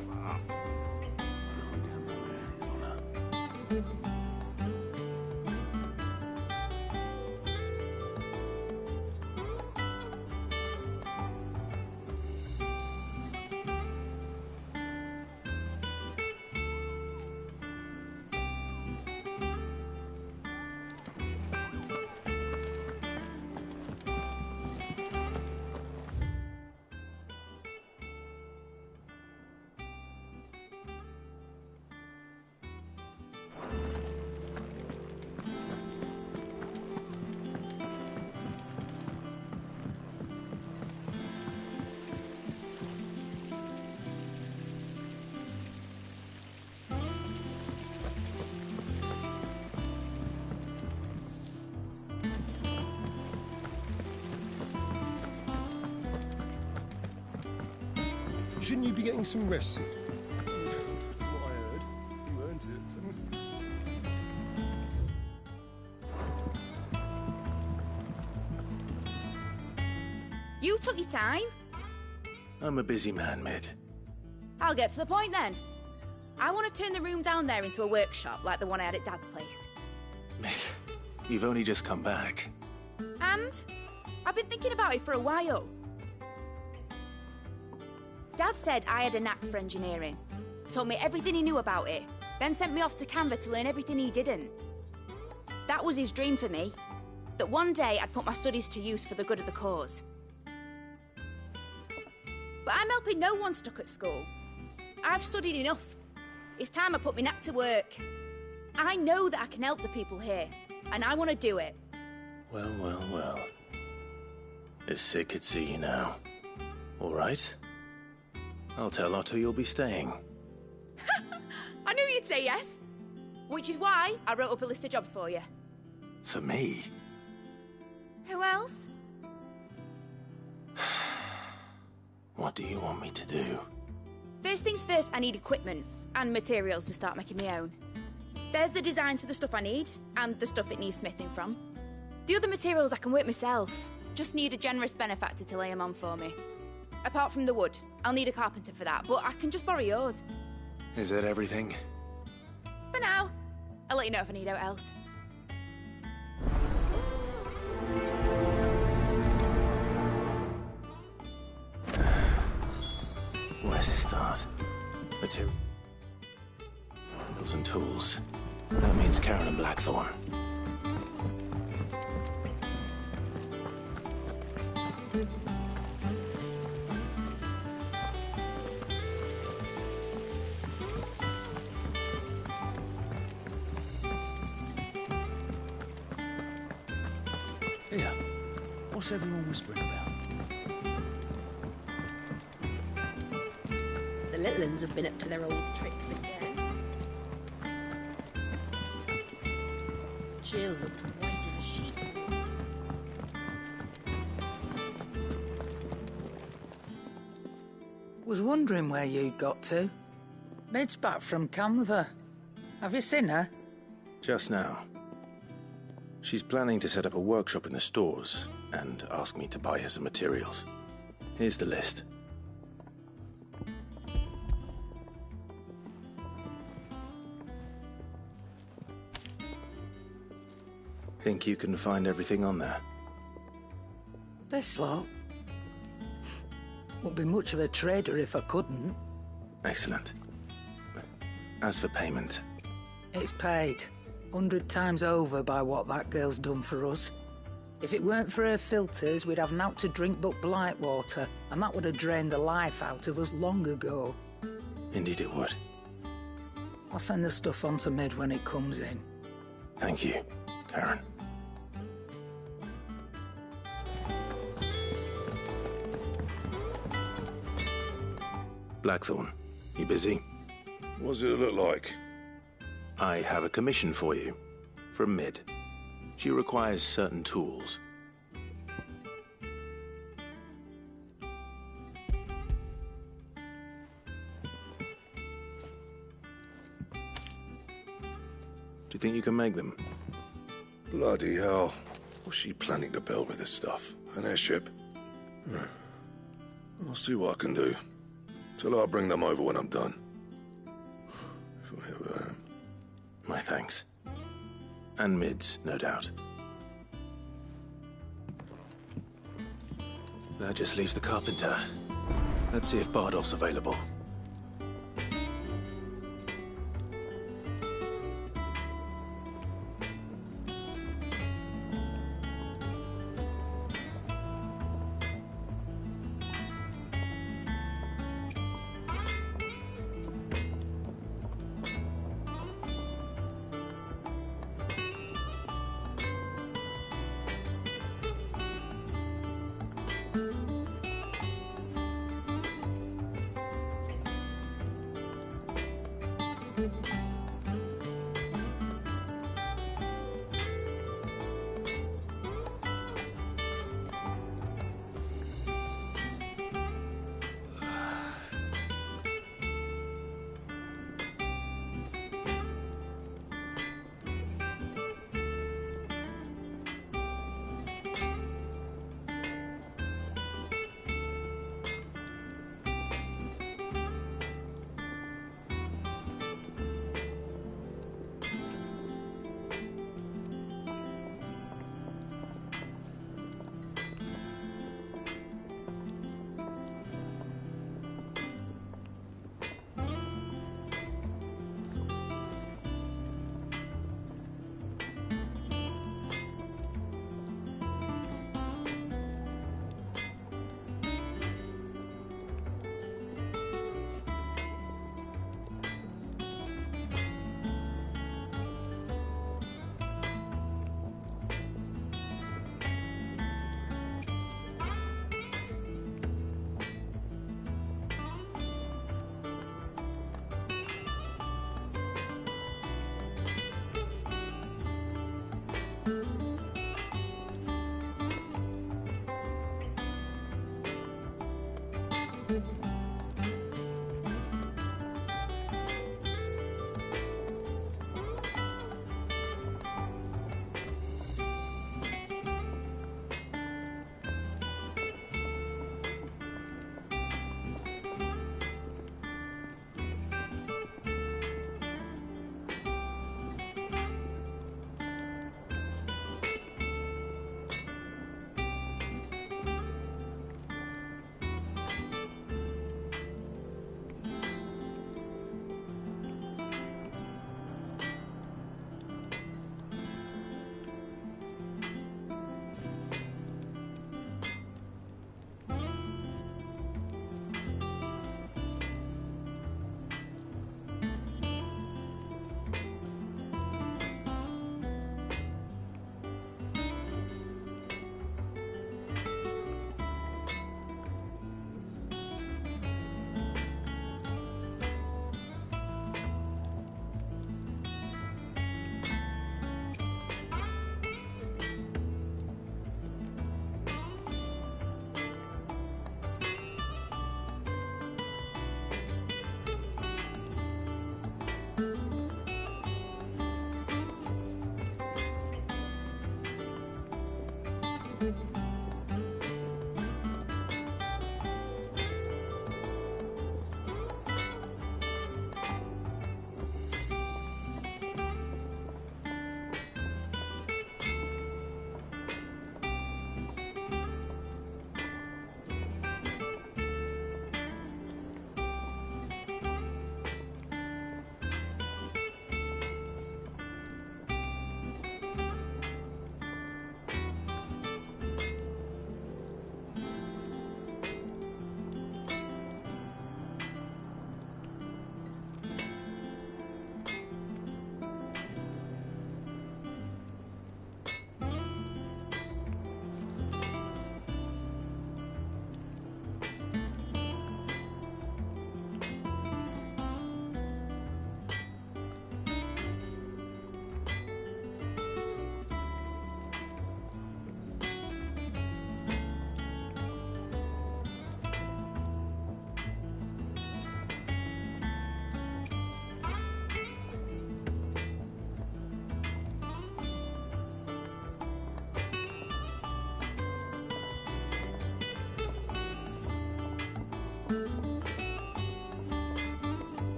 Shouldn't you be getting some rest? From what I heard, you earned it. You took your time. I'm a busy man, Mid. I'll get to the point then. I want to turn the room down there into a workshop like the one I had at Dad's place. Mid, you've only just come back. And I've been thinking about it for a while. Dad said I had a knack for engineering. Told me everything he knew about it. Then sent me off to Canva to learn everything he didn't. That was his dream for me. That one day I'd put my studies to use for the good of the cause. But I'm helping no one stuck at school. I've studied enough. It's time I put my knack to work. I know that I can help the people here, and I want to do it. Well. If Sid could see you now. All right? I'll tell Otto you'll be staying. I knew you'd say yes. Which is why I wrote up a list of jobs for you. For me? Who else? What do you want me to do? First things first, I need equipment and materials to start making my own. There's the designs for the stuff I need, and the stuff it needs smithing from. The other materials I can work myself. Just need a generous benefactor to lay them on for me. Apart from the wood, I'll need a carpenter for that, but I can just borrow yours. Is that everything? For now. I'll let you know if I need out else. Where to start? Materials and tools. That means Karen and Blackthorn. Here, what's everyone whispering about? The little uns have been up to their old tricks again. Jill looked white as a sheet. Was wondering where you got to. Mid's back from Canva. Have you seen her? Just now. She's planning to set up a workshop in the stores and ask me to buy her some materials. Here's the list. Think you can find everything on there? This lot. Wouldn't be much of a trader if I couldn't. Excellent. As for payment... It's paid. 100 times over by what that girl's done for us. If it weren't for her filters, we'd have naught to drink but blight water, and that would have drained the life out of us long ago. Indeed it would. I'll send the stuff on to Mid when it comes in. Thank you, Karen. Blackthorn, you busy? What's it look like? I have a commission for you, from Mid. She requires certain tools. Do you think you can make them? Bloody hell. What's she planning to build with this stuff? An airship? I'll see what I can do. Tell her I'll bring them over when I'm done. If I ever am. My thanks. And Mid's, no doubt. That just leaves the carpenter. Let's see if Bardolph's available.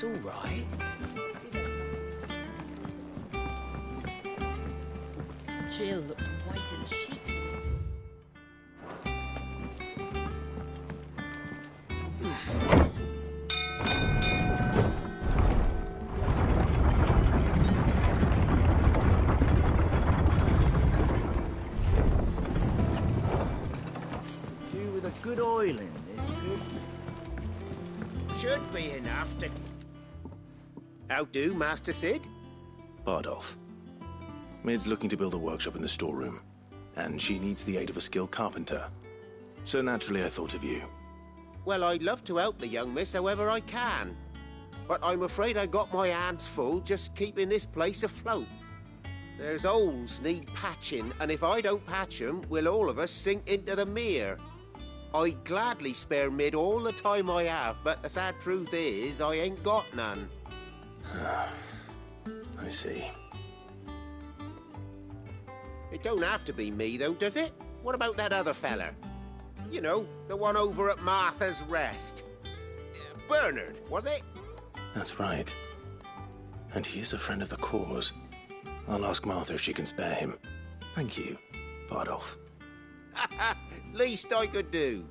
It's all right. Jill looked white as a sheet. Do with a good oiling, this could. Should be enough to... How do, Master Sid? Bardolph. Mid's looking to build a workshop in the storeroom, and she needs the aid of a skilled carpenter. So naturally I thought of you. Well, I'd love to help the young miss however I can. But I'm afraid I got my hands full just keeping this place afloat. There's holes need patching, and if I don't patch them, we'll all of us sink into the mere. I'd gladly spare Mid all the time I have, but the sad truth is, I ain't got none. I see. It don't have to be me, though, does it? What about that other fella? You know, the one over at Martha's Rest. Bernard, was it? That's right. And he is a friend of the cause. I'll ask Martha if she can spare him. Thank you, Bardolph. Least I could do.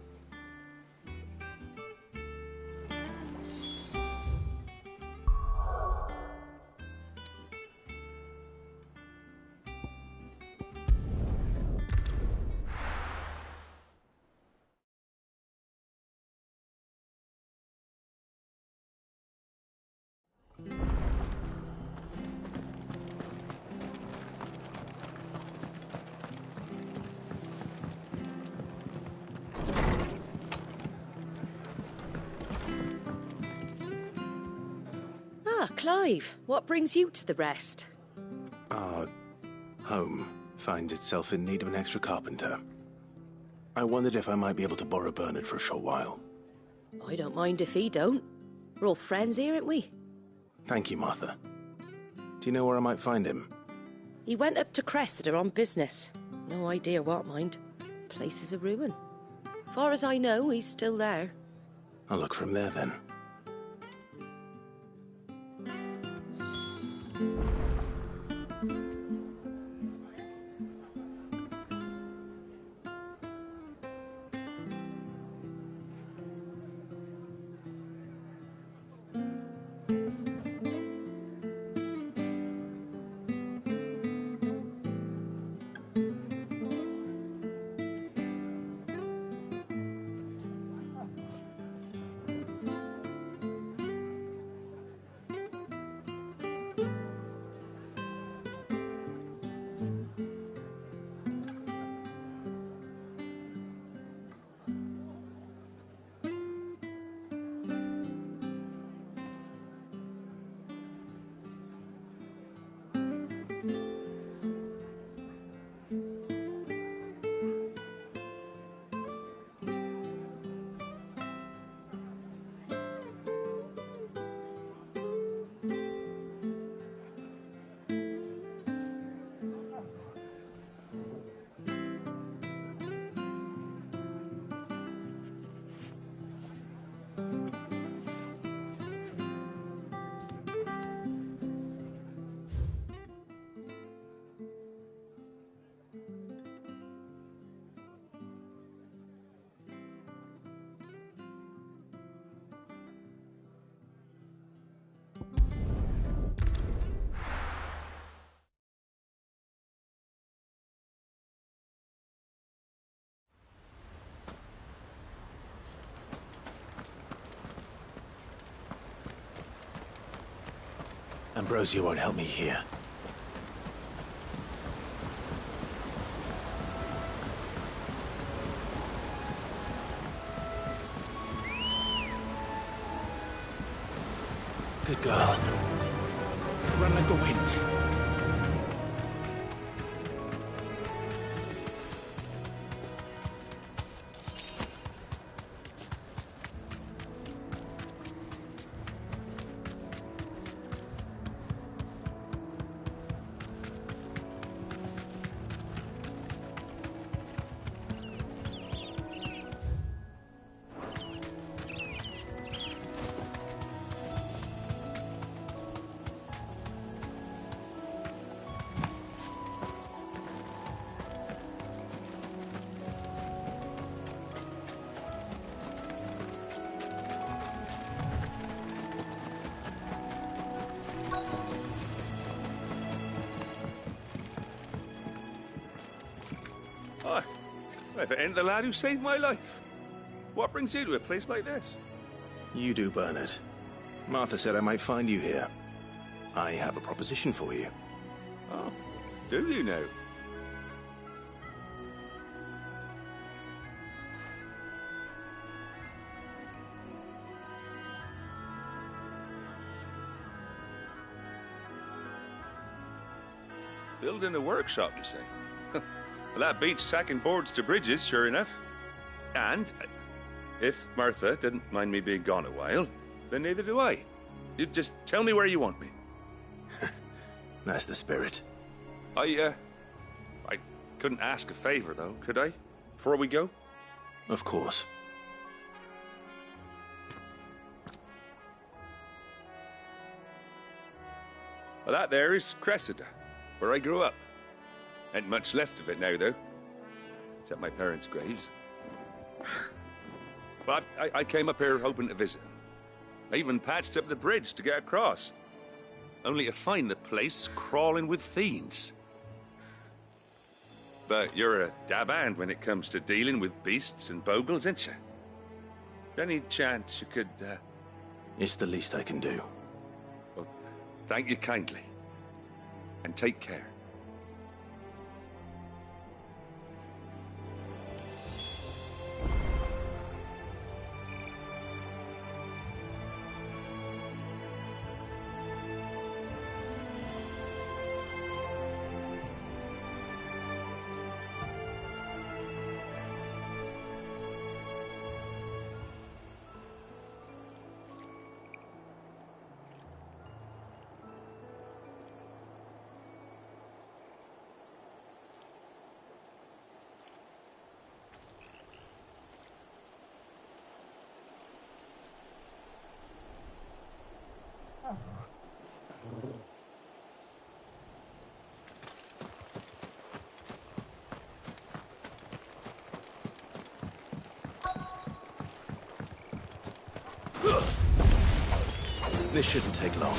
Clive, what brings you to the Rest? Our home finds itself in need of an extra carpenter. I wondered if I might be able to borrow Bernard for a short while. I don't mind if he don't. We're all friends here, aren't we? Thank you, Martha. Do you know where I might find him? He went up to Cressida on business. No idea what, mind. Place is a ruin. Far as I know, he's still there. I'll look for him there, then. Ambrosia won't help me here. Good girl. Run like the wind. If it ain't the lad who saved my life. What brings you to a place like this? You do, Bernard. Martha said I might find you here. I have a proposition for you. Oh, do you now? Building a workshop, you say? Well, that beats tacking boards to bridges, sure enough. And if Martha didn't mind me being gone a while, then neither do I. You just tell me where you want me. That's the spirit. I couldn't ask a favor, though, could I? Before we go? Of course. Well, that there is Cressida, where I grew up. Ain't much left of it now, though. Except my parents' graves. But I came up here hoping to visit. I even patched up the bridge to get across. Only to find the place crawling with fiends. But you're a dab hand when it comes to dealing with beasts and bogles, ain't you? Any chance you could, It's the least I can do. Well, thank you kindly. And take care. This shouldn't take long.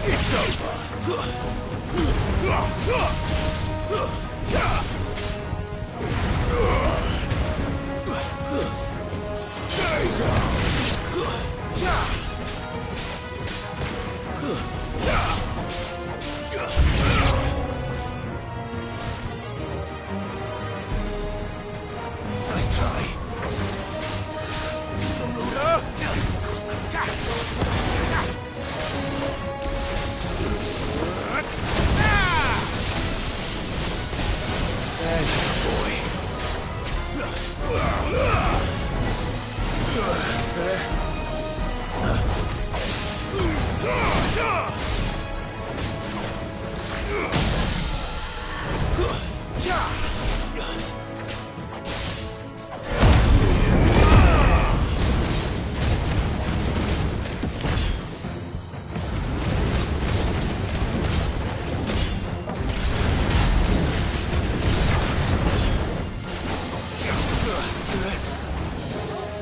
It's over. Stay down. Nice try. There's a boy.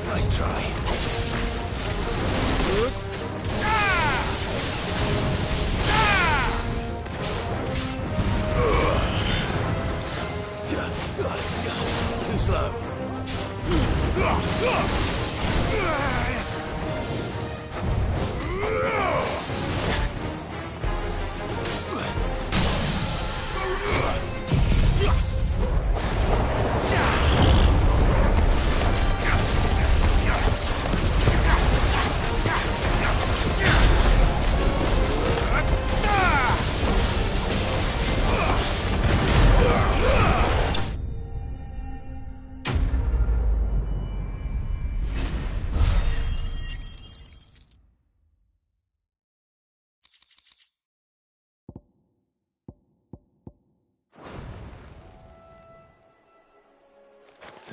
Nice try.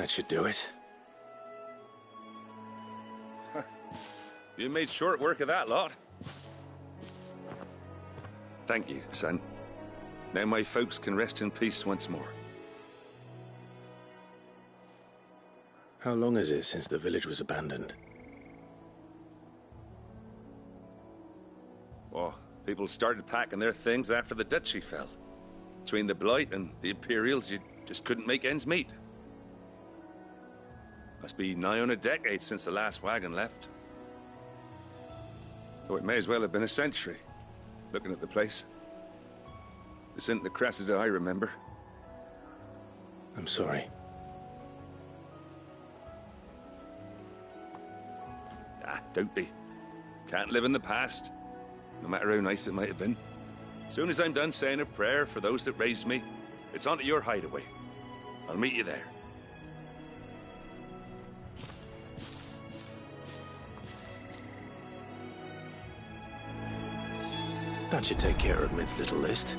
That should do it. You made short work of that lot. Thank you, son. Now my folks can rest in peace once more. How long is it since the village was abandoned? Oh, people started packing their things after the duchy fell. Between the Blight and the Imperials, you just couldn't make ends meet. Must be nigh on a decade since the last wagon left. Oh, it may as well have been a century, looking at the place. This isn't the Cressida I remember. I'm sorry. Ah, don't be. Can't live in the past, no matter how nice it might have been. Soon as I'm done saying a prayer for those that raised me, it's on to your hideaway. I'll meet you there. That should take care of Mid's little list.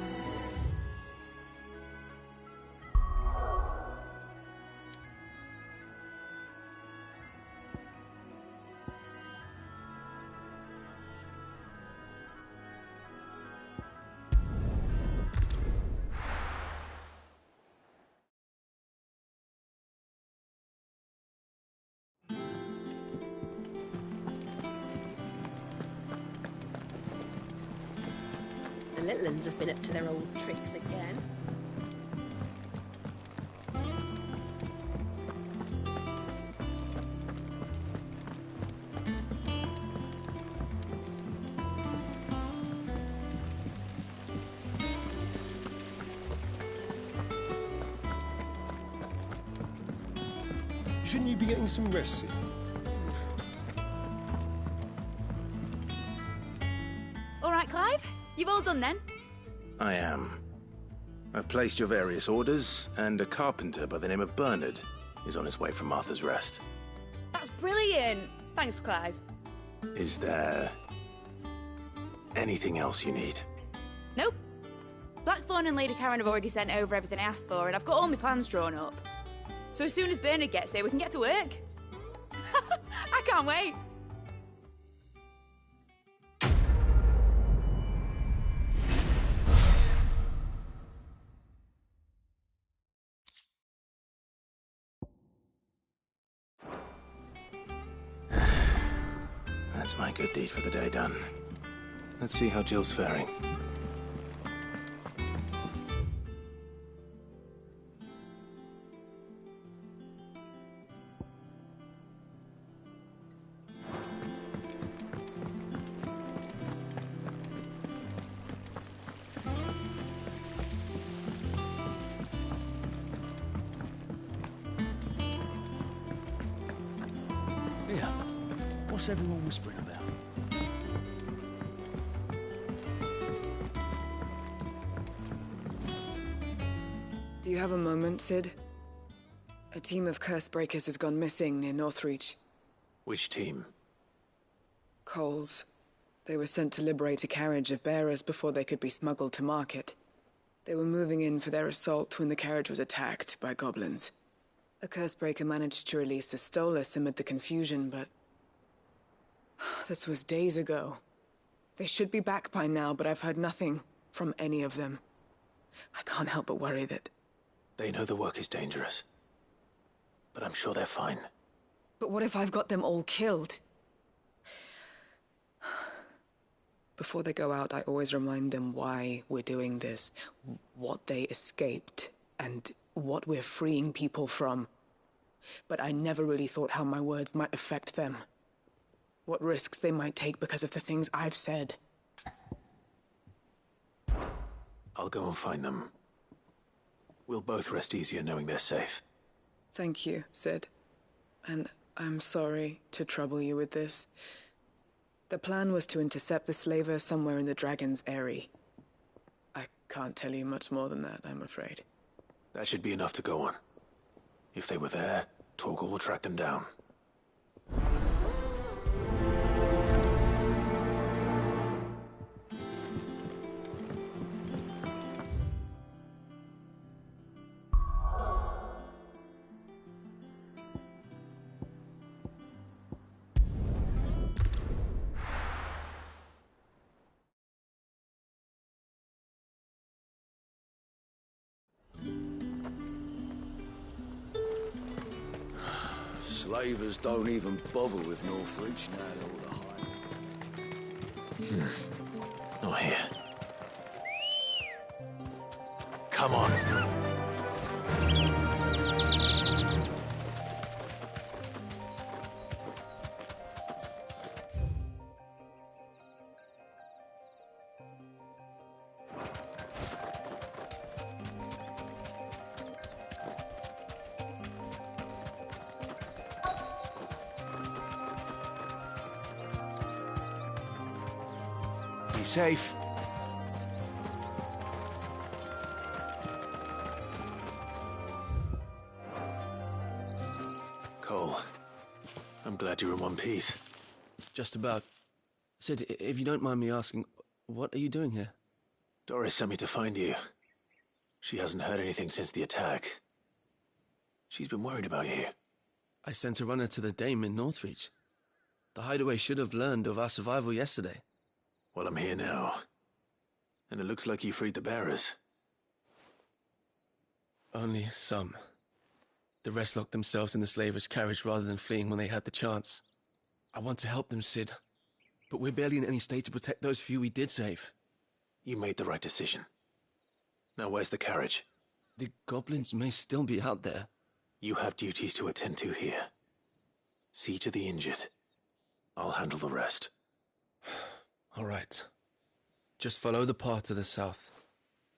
The little uns have been up to their old tricks again. Shouldn't you be getting some rest, Sid? All right, Clive. You've all done then? I am. I've placed your various orders, and a carpenter by the name of Bernard is on his way from Martha's Rest. That's brilliant. Thanks, Clive. Is there anything else you need? Nope. Blackthorn and Lady Karen have already sent over everything I asked for, and I've got all my plans drawn up. So as soon as Bernard gets here, we can get to work. I can't wait. That's my good deed for the day done. Let's see how Jill's faring. Yeah. What's everyone whispering about? Do you have a moment, Sid? A team of curse breakers has gone missing near Northreach. Which team? Coles. They were sent to liberate a carriage of bearers before they could be smuggled to market. They were moving in for their assault when the carriage was attacked by goblins. A cursebreaker managed to release a Stolas amid the confusion, but... this was days ago. They should be back by now, but I've heard nothing from any of them. I can't help but worry that... They know the work is dangerous. But I'm sure they're fine. But what if I've got them all killed? Before they go out, I always remind them why we're doing this, what they escaped, and what we're freeing people from. But I never really thought how my words might affect them. What risks they might take because of the things I've said. I'll go and find them. We'll both rest easier knowing they're safe. Thank you, Sid. And I'm sorry to trouble you with this. The plan was to intercept the slaver somewhere in the Dragon's Eyrie. I can't tell you much more than that, I'm afraid. That should be enough to go on. If they were there, Torgal will track them down. Slavers don't even bother with Northreach now they're all the high. Not here. Come on. Be safe. Cole, I'm glad you're in one piece. Just about. Sid, if you don't mind me asking, what are you doing here? Doris sent me to find you. She hasn't heard anything since the attack. She's been worried about you. I sent a runner to the Dame in Northreach. The hideaway should have learned of our survival yesterday. Well, I'm here now. And it looks like you freed the bearers. Only some. The rest locked themselves in the slavers' carriage rather than fleeing when they had the chance. I want to help them, Sid. But we're barely in any state to protect those few we did save. You made the right decision. Now where's the carriage? The goblins may still be out there. You have duties to attend to here. See to the injured. I'll handle the rest. All right. Just follow the path to the south.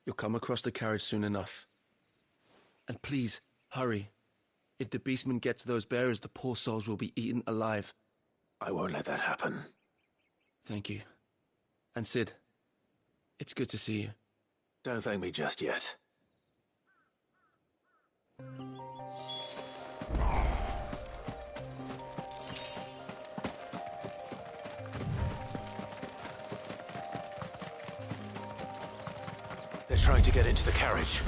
You'll come across the carriage soon enough. And please, hurry. If the beastmen get to those bearers, the poor souls will be eaten alive. I won't let that happen. Thank you. And Sid, it's good to see you. Don't thank me just yet. They're trying to get into the carriage.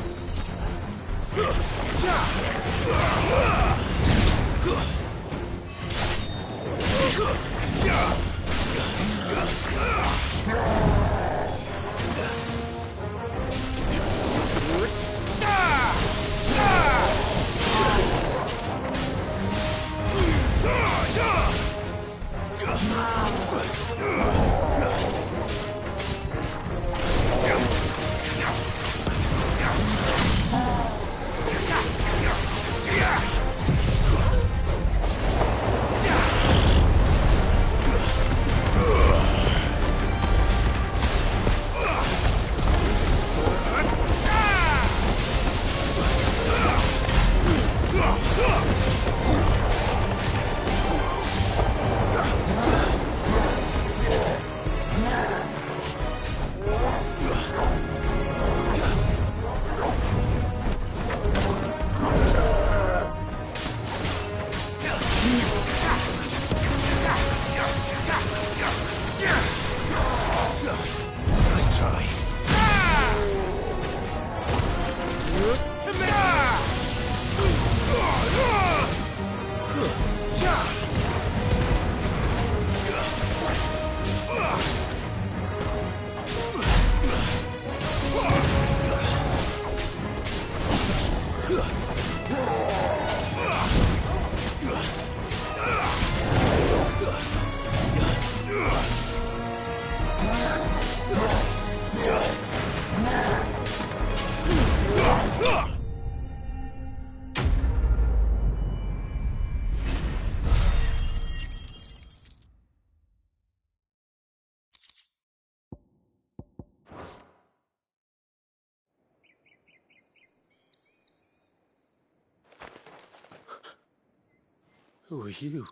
Who are you?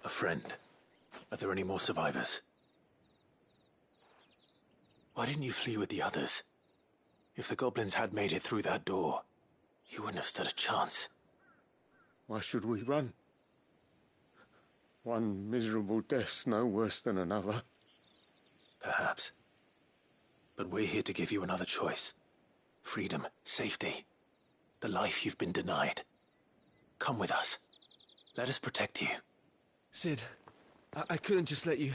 A friend. Are there any more survivors? Why didn't you flee with the others? If the goblins had made it through that door, you wouldn't have stood a chance. Why should we run? One miserable death's no worse than another. Perhaps. But we're here to give you another choice. Freedom, safety. The life you've been denied. Come with us. Let us protect you. Sid, I couldn't just let you...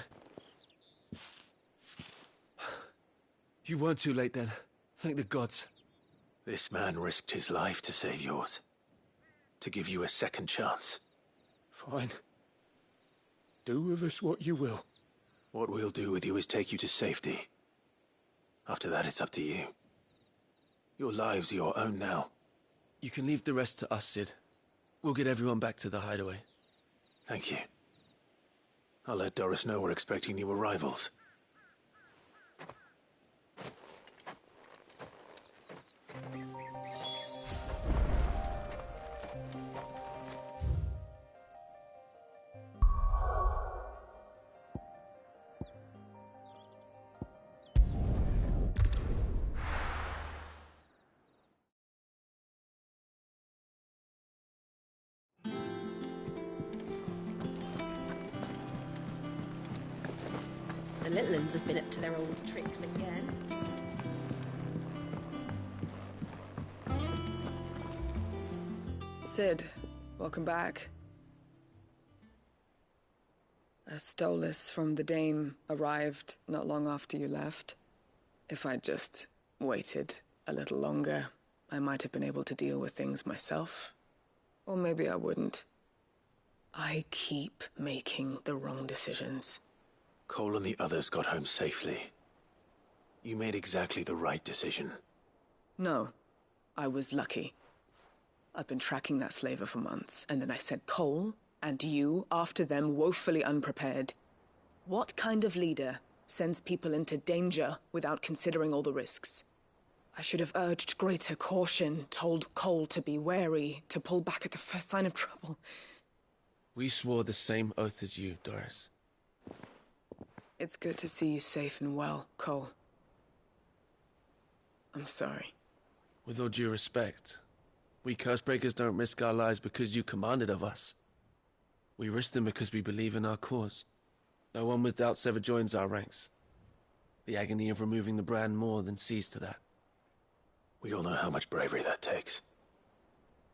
You weren't too late then. Thank the gods. This man risked his life to save yours. To give you a second chance. Fine. Do with us what you will. What we'll do with you is take you to safety. After that, it's up to you. Your lives are your own now. You can leave the rest to us, Sid. We'll get everyone back to the hideaway. Thank you. I'll let Doris know we're expecting new arrivals. The little uns have been up to their old tricks again. Sid, welcome back. A stolus from the Dame arrived not long after you left. If I'd just waited a little longer, I might have been able to deal with things myself. Or maybe I wouldn't. I keep making the wrong decisions. Cole and the others got home safely. You made exactly the right decision. No, I was lucky. I've been tracking that slaver for months, and then I sent Cole and you after them woefully unprepared. What kind of leader sends people into danger without considering all the risks? I should have urged greater caution, told Cole to be wary, to pull back at the first sign of trouble. We swore the same oath as you, Doris. It's good to see you safe and well, Cole. I'm sorry. With all due respect, we Cursebreakers don't risk our lives because you commanded of us. We risk them because we believe in our cause. No one with doubts ever joins our ranks. The agony of removing the brand more than sees to that. We all know how much bravery that takes.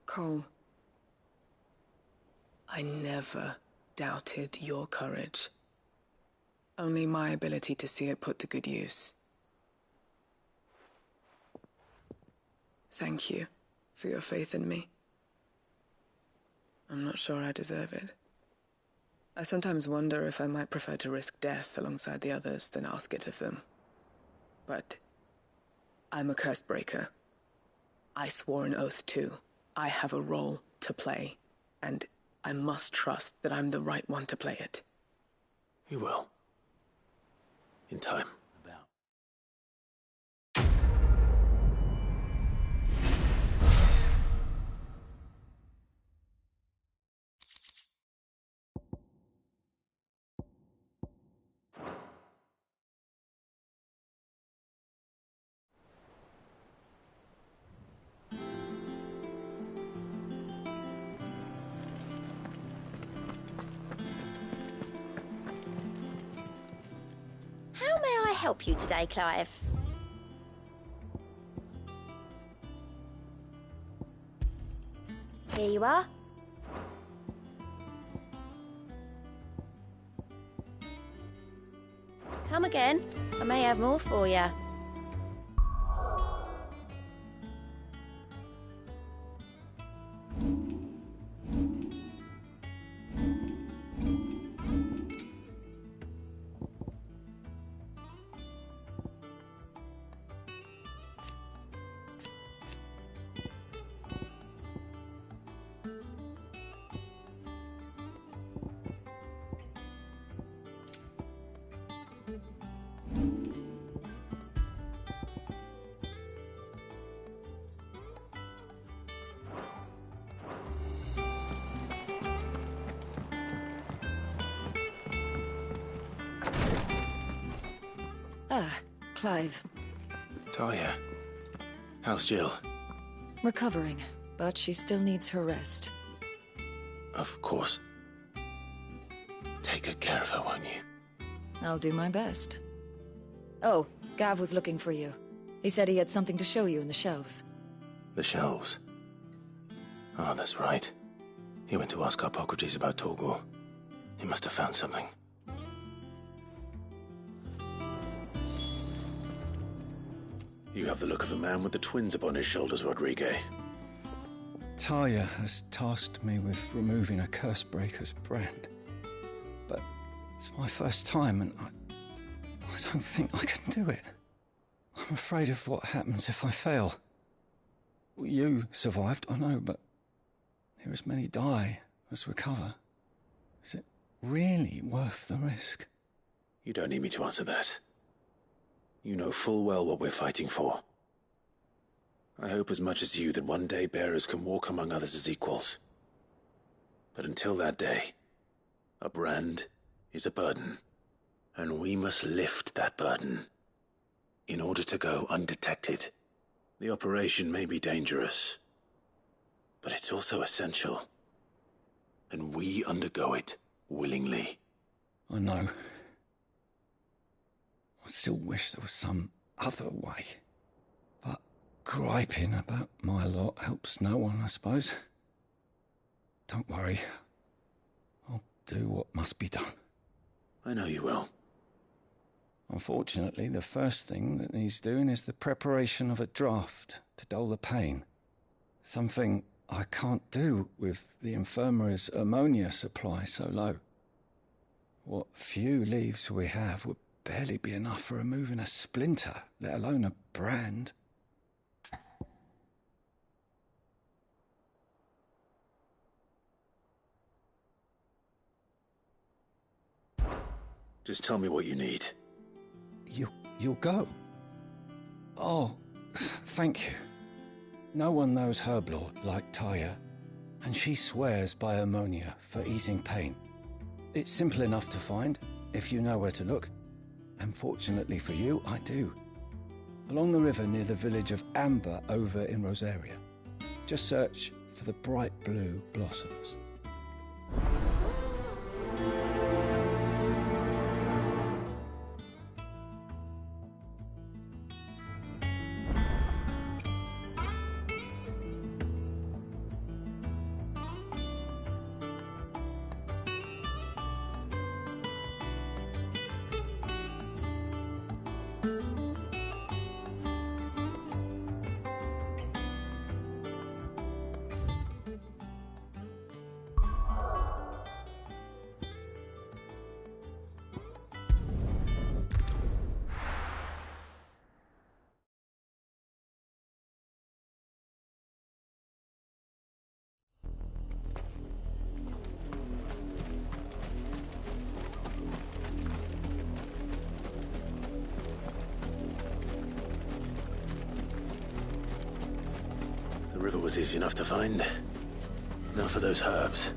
Cole, I never doubted your courage. Only my ability to see it put to good use. Thank you for your faith in me. I'm not sure I deserve it. I sometimes wonder if I might prefer to risk death alongside the others than ask it of them. But I'm a Cursebreaker. I swore an oath too. I have a role to play, and I must trust that I'm the right one to play it. You will. In time. How may I help you today, Clive? Here you are. Come again. I may have more for you. Ah, Clive. Talia. How's Jill? Recovering, but she still needs her rest. Of course. Take good care of her, won't you? I'll do my best. Oh, Gav was looking for you. He said he had something to show you in the shelves. The shelves. Oh, that's right. He went to ask Harpocrates about Torgor. He must have found something. You have the look of a man with the twins upon his shoulders, Rodrigue. Talia has tasked me with removing a Cursebreaker's brand. But it's my first time, and I don't think I can do it. I'm afraid of what happens if I fail. You survived, I know, but there as many die as recover. Is it really worth the risk? You don't need me to answer that. You know full well what we're fighting for. I hope as much as you that one day bearers can walk among others as equals. But until that day, a brand is a burden, and we must lift that burden in order to go undetected. The operation may be dangerous, but it's also essential, and we undergo it willingly. I know. I still wish there was some other way. But griping about my lot helps no one, I suppose. Don't worry. I'll do what must be done. I know you will. Unfortunately, the first thing that needs doing is the preparation of a draft to dull the pain. Something I can't do with the infirmary's ammonia supply so low. What few leaves we have would barely be enough for removing a splinter, let alone a brand. Just tell me what you need. You'll go? Oh, thank you. No one knows Herblore like Taya, and she swears by ammonia for easing pain. It's simple enough to find, if you know where to look. And fortunately for you, I do. Along the river near the village of Amber over in Rosaria. Just search for the bright blue blossoms. The river was easy enough to find. Now for those herbs.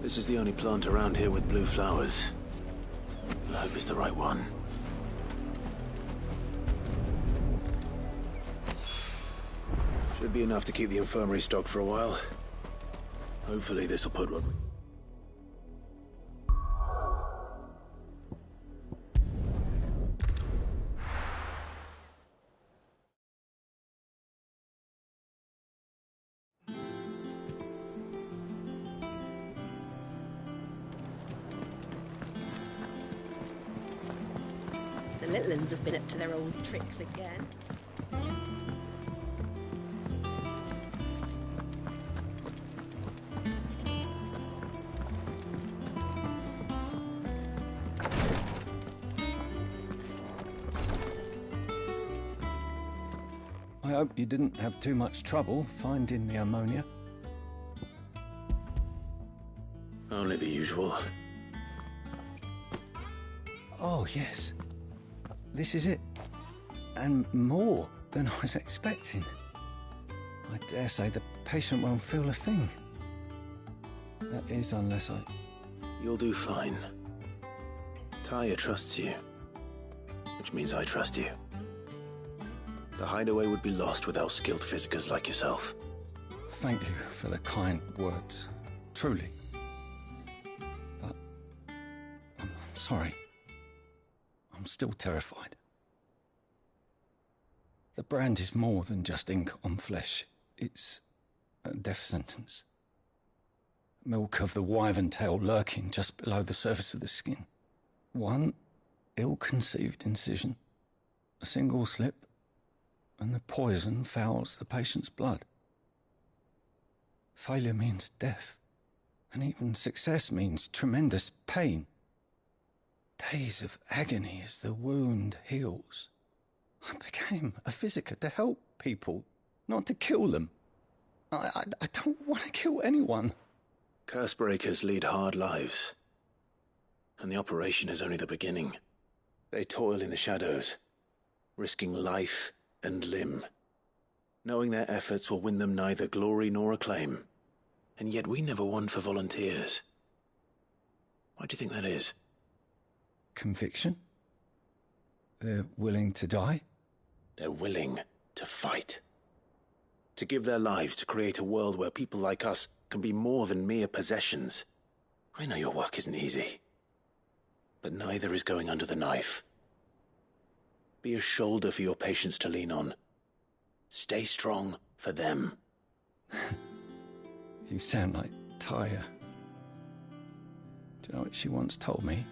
This is the only plant around here with blue flowers. I hope it's the right one. Should be enough to keep the infirmary stocked for a while. Hopefully this'll put Rodrigue. The little uns have been up to their old tricks again. I hope you didn't have too much trouble finding the ammonia. Only the usual. Oh, yes. This is it. And more than I was expecting. I dare say the patient won't feel a thing. That is, unless I... You'll do fine. Taya trusts you. Which means I trust you. The hideaway would be lost without skilled physicers like yourself. Thank you for the kind words. Truly. But... I'm sorry. I'm still terrified. The brand is more than just ink on flesh. It's a death sentence. Milk of the wyvern tail lurking just below the surface of the skin. One ill-conceived incision, a single slip, and the poison fouls the patient's blood. Failure means death, and even success means tremendous pain. Days of agony as the wound heals. I became a physiker to help people, not to kill them. I don't want to kill anyone. Cursebreakers lead hard lives. And the operation is only the beginning. They toil in the shadows, risking life and limb, knowing their efforts will win them neither glory nor acclaim. And yet we never won for volunteers. Why do you think that is? Conviction? They're willing to die? They're willing to fight. To give their lives to create a world where people like us can be more than mere possessions. I know your work isn't easy. But neither is going under the knife. Be a shoulder for your patients to lean on. Stay strong for them. You sound like Taya. Do you know what she once told me?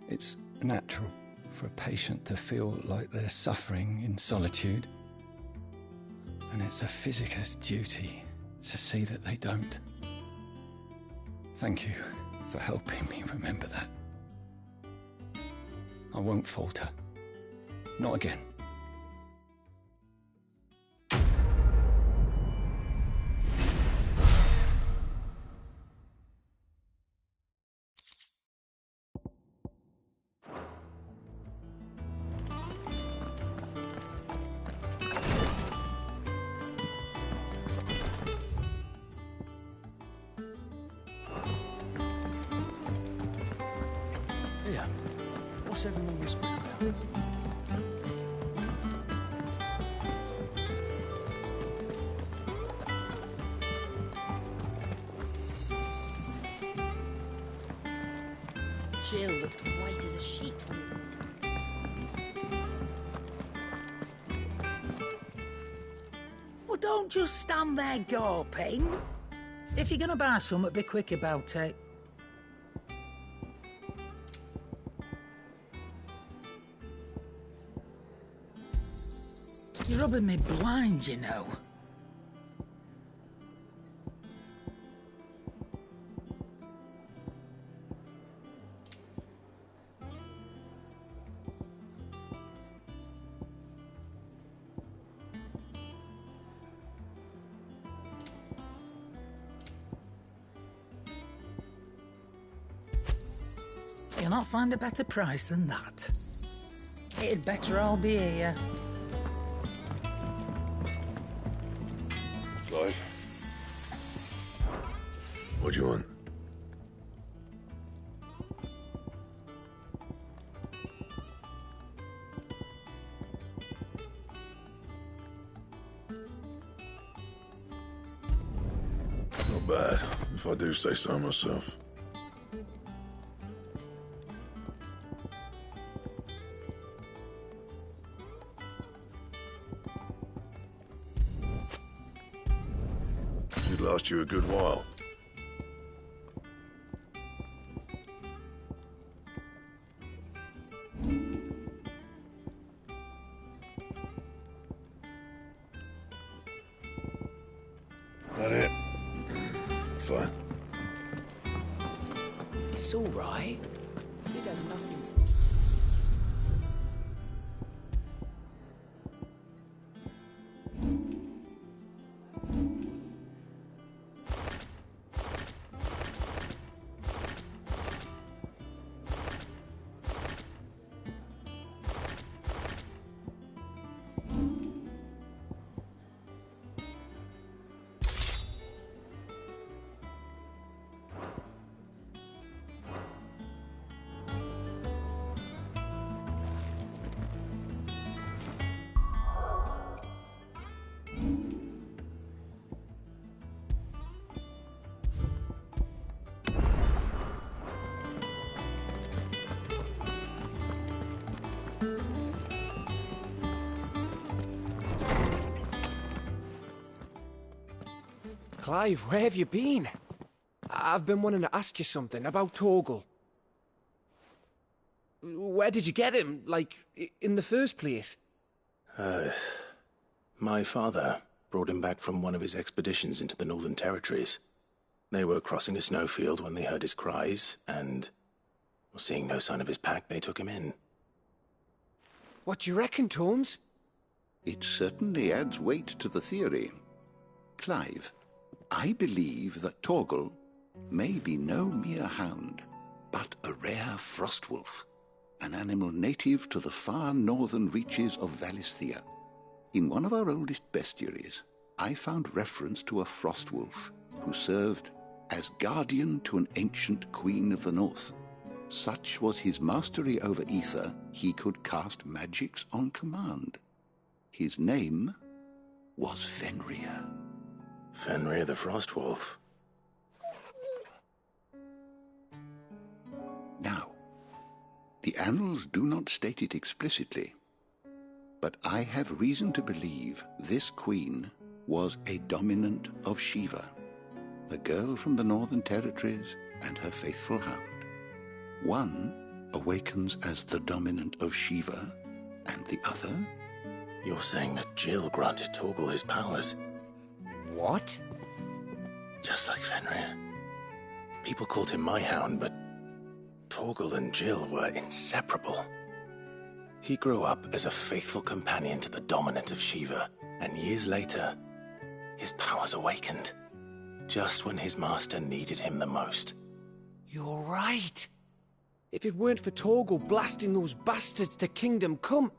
It's natural for a patient to feel like they're suffering in solitude. And it's a physiker's duty to see that they don't. Thank you for helping me remember that. I won't falter. Not again. Here, what's everyone whispering about? Jill looked white as a sheet. Well, don't just stand there gawping. If you're gonna buy something, be quick about it. You're rubbing me blind, you know. You'll not find a better price than that. It'd better all be here. Clive? What do you want? Not bad, if I do say so myself. Should last you a good while. That it? Fine. It's all right. Sid has nothing to... Clive, where have you been? I've been wanting to ask you something about Torgal. Where did you get him, like, in the first place? My father brought him back from one of his expeditions into the Northern Territories. They were crossing a snowfield when they heard his cries, and, seeing no sign of his pack, they took him in. What do you reckon, Tomes? It certainly adds weight to the theory. Clive, I believe that Torgal may be no mere hound, but a rare frostwolf, an animal native to the far northern reaches of Valisthea. In one of our oldest bestiaries, I found reference to a frostwolf who served as guardian to an ancient queen of the north. Such was his mastery over ether, he could cast magics on command. His name was Fenrir. Fenrir the Frostwolf. Now, the annals do not state it explicitly, but I have reason to believe this queen was a dominant of Shiva, a girl from the Northern Territories and her faithful hound. One awakens as the dominant of Shiva, and the other... You're saying that Jill granted Torgal his powers? What? Just like Fenrir. People called him my hound, but Torgal and Jill were inseparable. He grew up as a faithful companion to the dominant of Shiva, and years later, his powers awakened, just when his master needed him the most. You're right. If it weren't for Torgal blasting those bastards to Kingdom Come,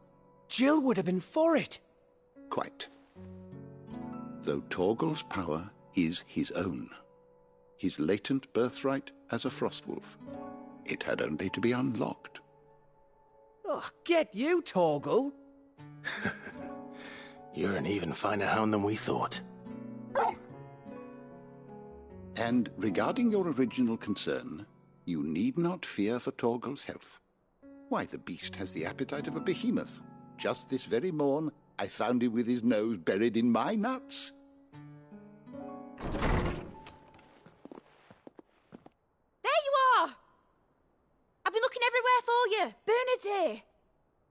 Jill would have been for it. Quite. Though Torgal's power is his own, his latent birthright as a Frostwolf, it had only to be unlocked. Oh, get you, Torgal! You're an even finer hound than we thought. And regarding your original concern, you need not fear for Torgal's health. Why, the beast has the appetite of a behemoth. Just this very morn, I found him with his nose buried in my nuts. There you are! I've been looking everywhere for you. Bernard's here.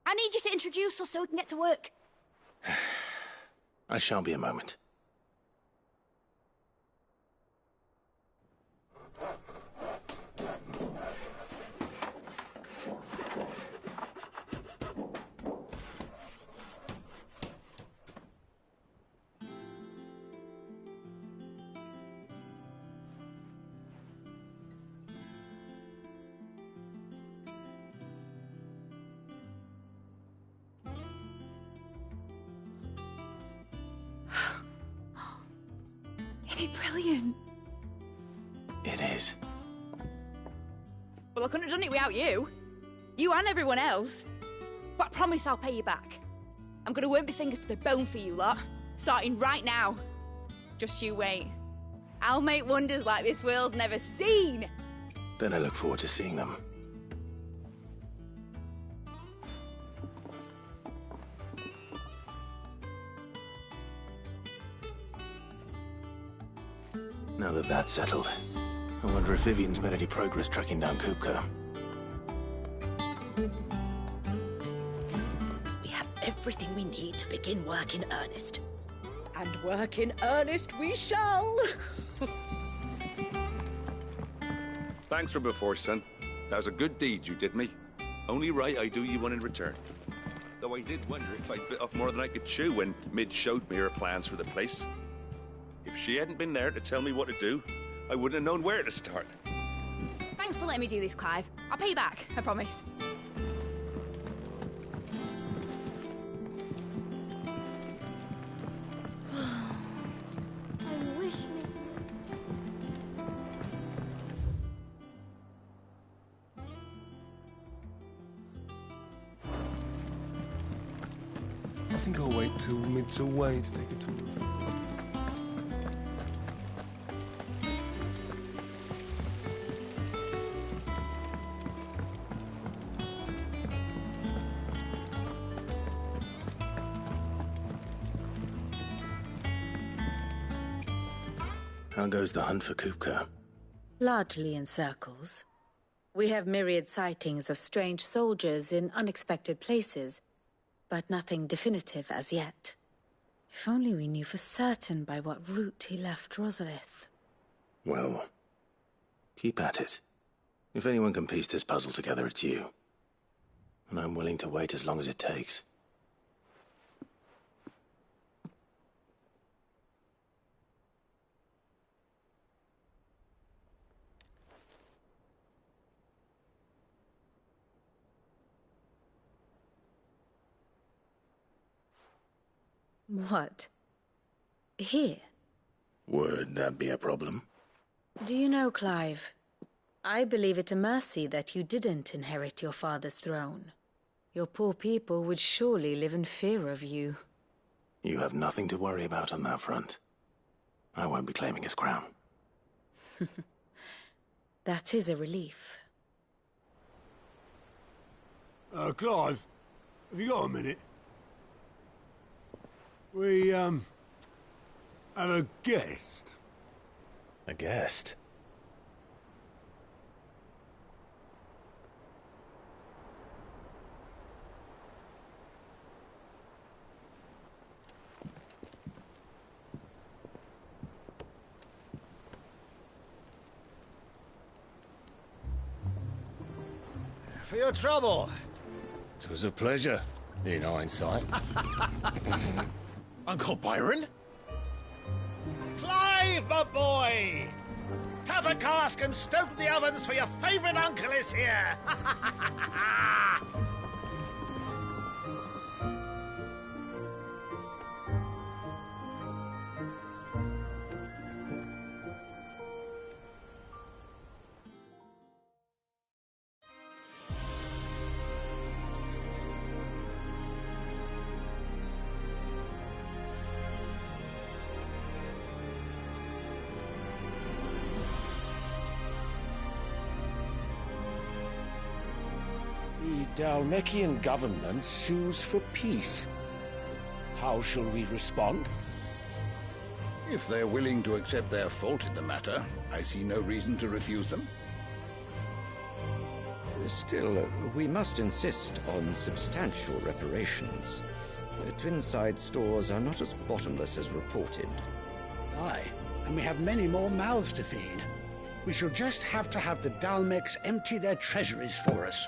I need you to introduce us so we can get to work. I shall be a moment. Isn't it brilliant? It is. Well, I couldn't have done it without you. You and everyone else. But I promise I'll pay you back. I'm gonna work my fingers to the bone for you lot, starting right now. Just you wait. I'll make wonders like this world's never seen. Then I look forward to seeing them. Now that that's settled, I wonder if Vivian's made any progress tracking down Kupka. We have everything we need to begin work in earnest. And work in earnest we shall! Thanks for before, son. That was a good deed you did me. Only right I do you one in return. Though I did wonder if I bit off more than I could chew when Mid showed me her plans for the place. If she hadn't been there to tell me what to do, I wouldn't have known where to start. Thanks for letting me do this, Clive. I'll pay you back, I promise. I wish I think I'll wait till Mid's away to take a tour. How goes the hunt for Kupka? Largely in circles. We have myriad sightings of strange soldiers in unexpected places, but nothing definitive as yet. If only we knew for certain by what route he left Rosalith. Well, keep at it. If anyone can piece this puzzle together, it's you. And I'm willing to wait as long as it takes. What? Here? Would that be a problem? Do you know, Clive? I believe it a mercy that you didn't inherit your father's throne. Your poor people would surely live in fear of you. You have nothing to worry about on that front. I won't be claiming his crown. That is a relief. Clive, have you got a minute? We, have a guest. A guest? For your trouble. It was a pleasure, in hindsight. Uncle Byron? Clive, my boy! Tap a cask and stoke the ovens, for your favourite uncle is here! The Dalmekian government sues for peace. How shall we respond? If they're willing to accept their fault in the matter, I see no reason to refuse them. Still, we must insist on substantial reparations. Twinside stores are not as bottomless as reported. Aye, and we have many more mouths to feed. We shall just have to have the Dalmecs empty their treasuries for us.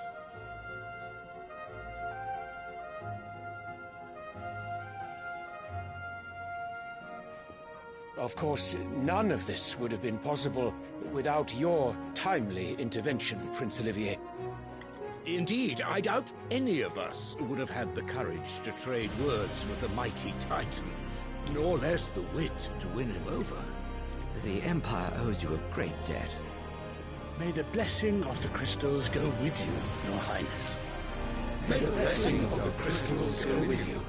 Of course, none of this would have been possible without your timely intervention, Prince Olivier. Indeed, I doubt any of us would have had the courage to trade words with the mighty Titan, nor less the wit to win him over. The Empire owes you a great debt. May the blessing of the crystals go with you, Your Highness. May the blessing of the crystals go with you.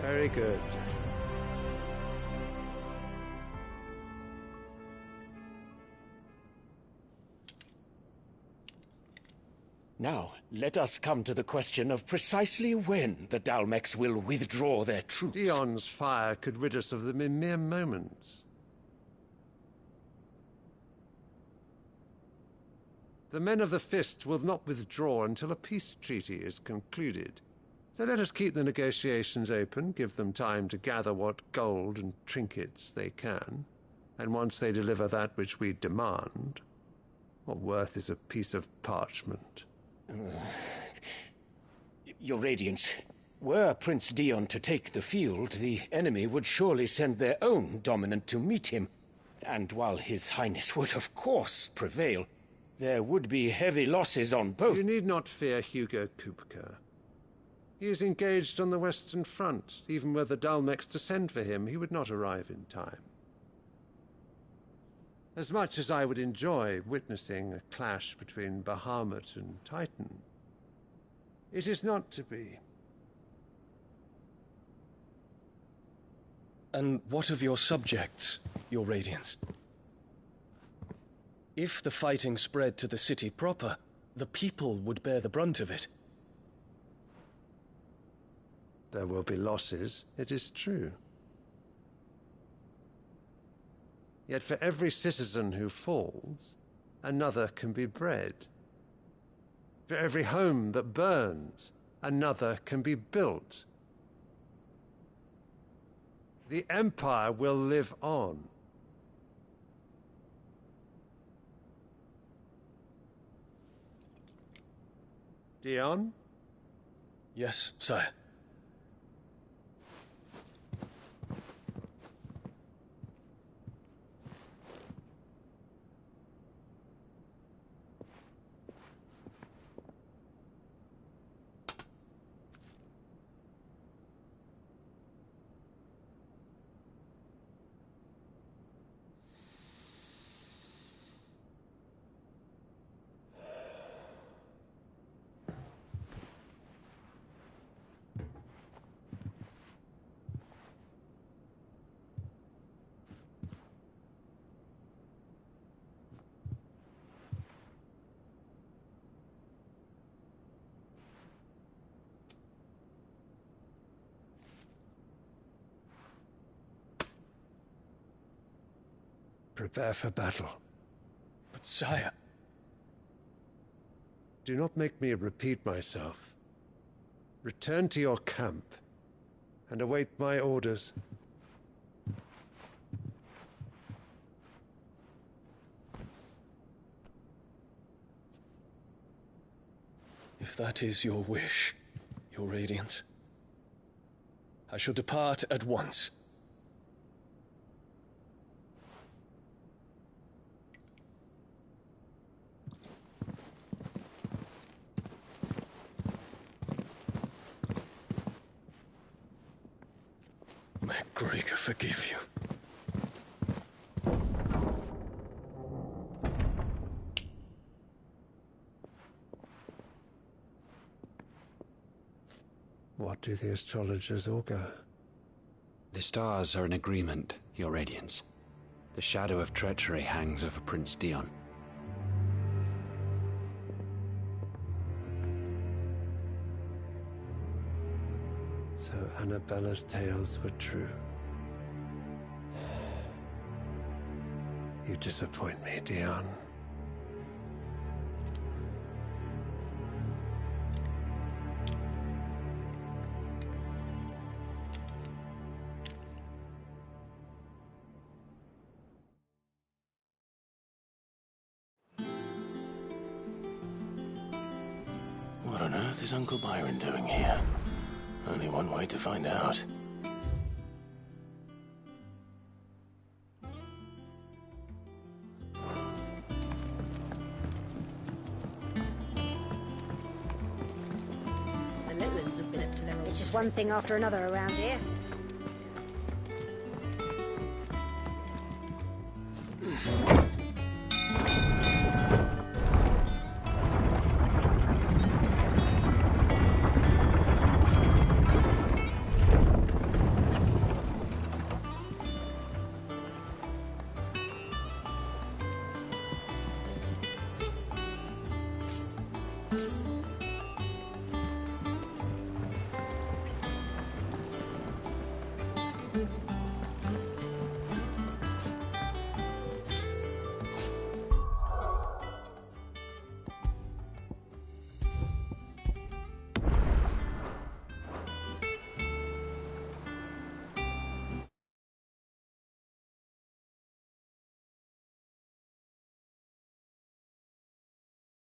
Very good. Now, let us come to the question of precisely when the Dalmecs will withdraw their troops. Dion's fire could rid us of them in mere moments. The men of the Fist will not withdraw until a peace treaty is concluded. So let us keep the negotiations open, give them time to gather what gold and trinkets they can, and once they deliver that which we demand, what worth is a piece of parchment? Your Radiance, were Prince Dion to take the field, the enemy would surely send their own dominant to meet him. And while His Highness would of course prevail, there would be heavy losses on both. You need not fear Hugo Kupka. He is engaged on the Western Front. Even were the Dalmecs to send for him, he would not arrive in time. As much as I would enjoy witnessing a clash between Bahamut and Titan, it is not to be. And what of your subjects, Your Radiance? If the fighting spread to the city proper, the people would bear the brunt of it. There will be losses, it is true. Yet for every citizen who falls, another can be bred. For every home that burns, another can be built. The Empire will live on. Dion? Yes, sire. Prepare for battle. But sire... Do not make me repeat myself. Return to your camp and await my orders. If that is your wish, Your Radiance, I shall depart at once. MacGregor forgive you. What do the astrologers augur? The stars are in agreement, Your Radiance. The shadow of treachery hangs over Prince Dion. So Annabella's tales were true. You disappoint me, Dion. What on earth is Uncle Byron doing here? Only one way to find out. The little ones have been up to their old... It's just one thing after another around here.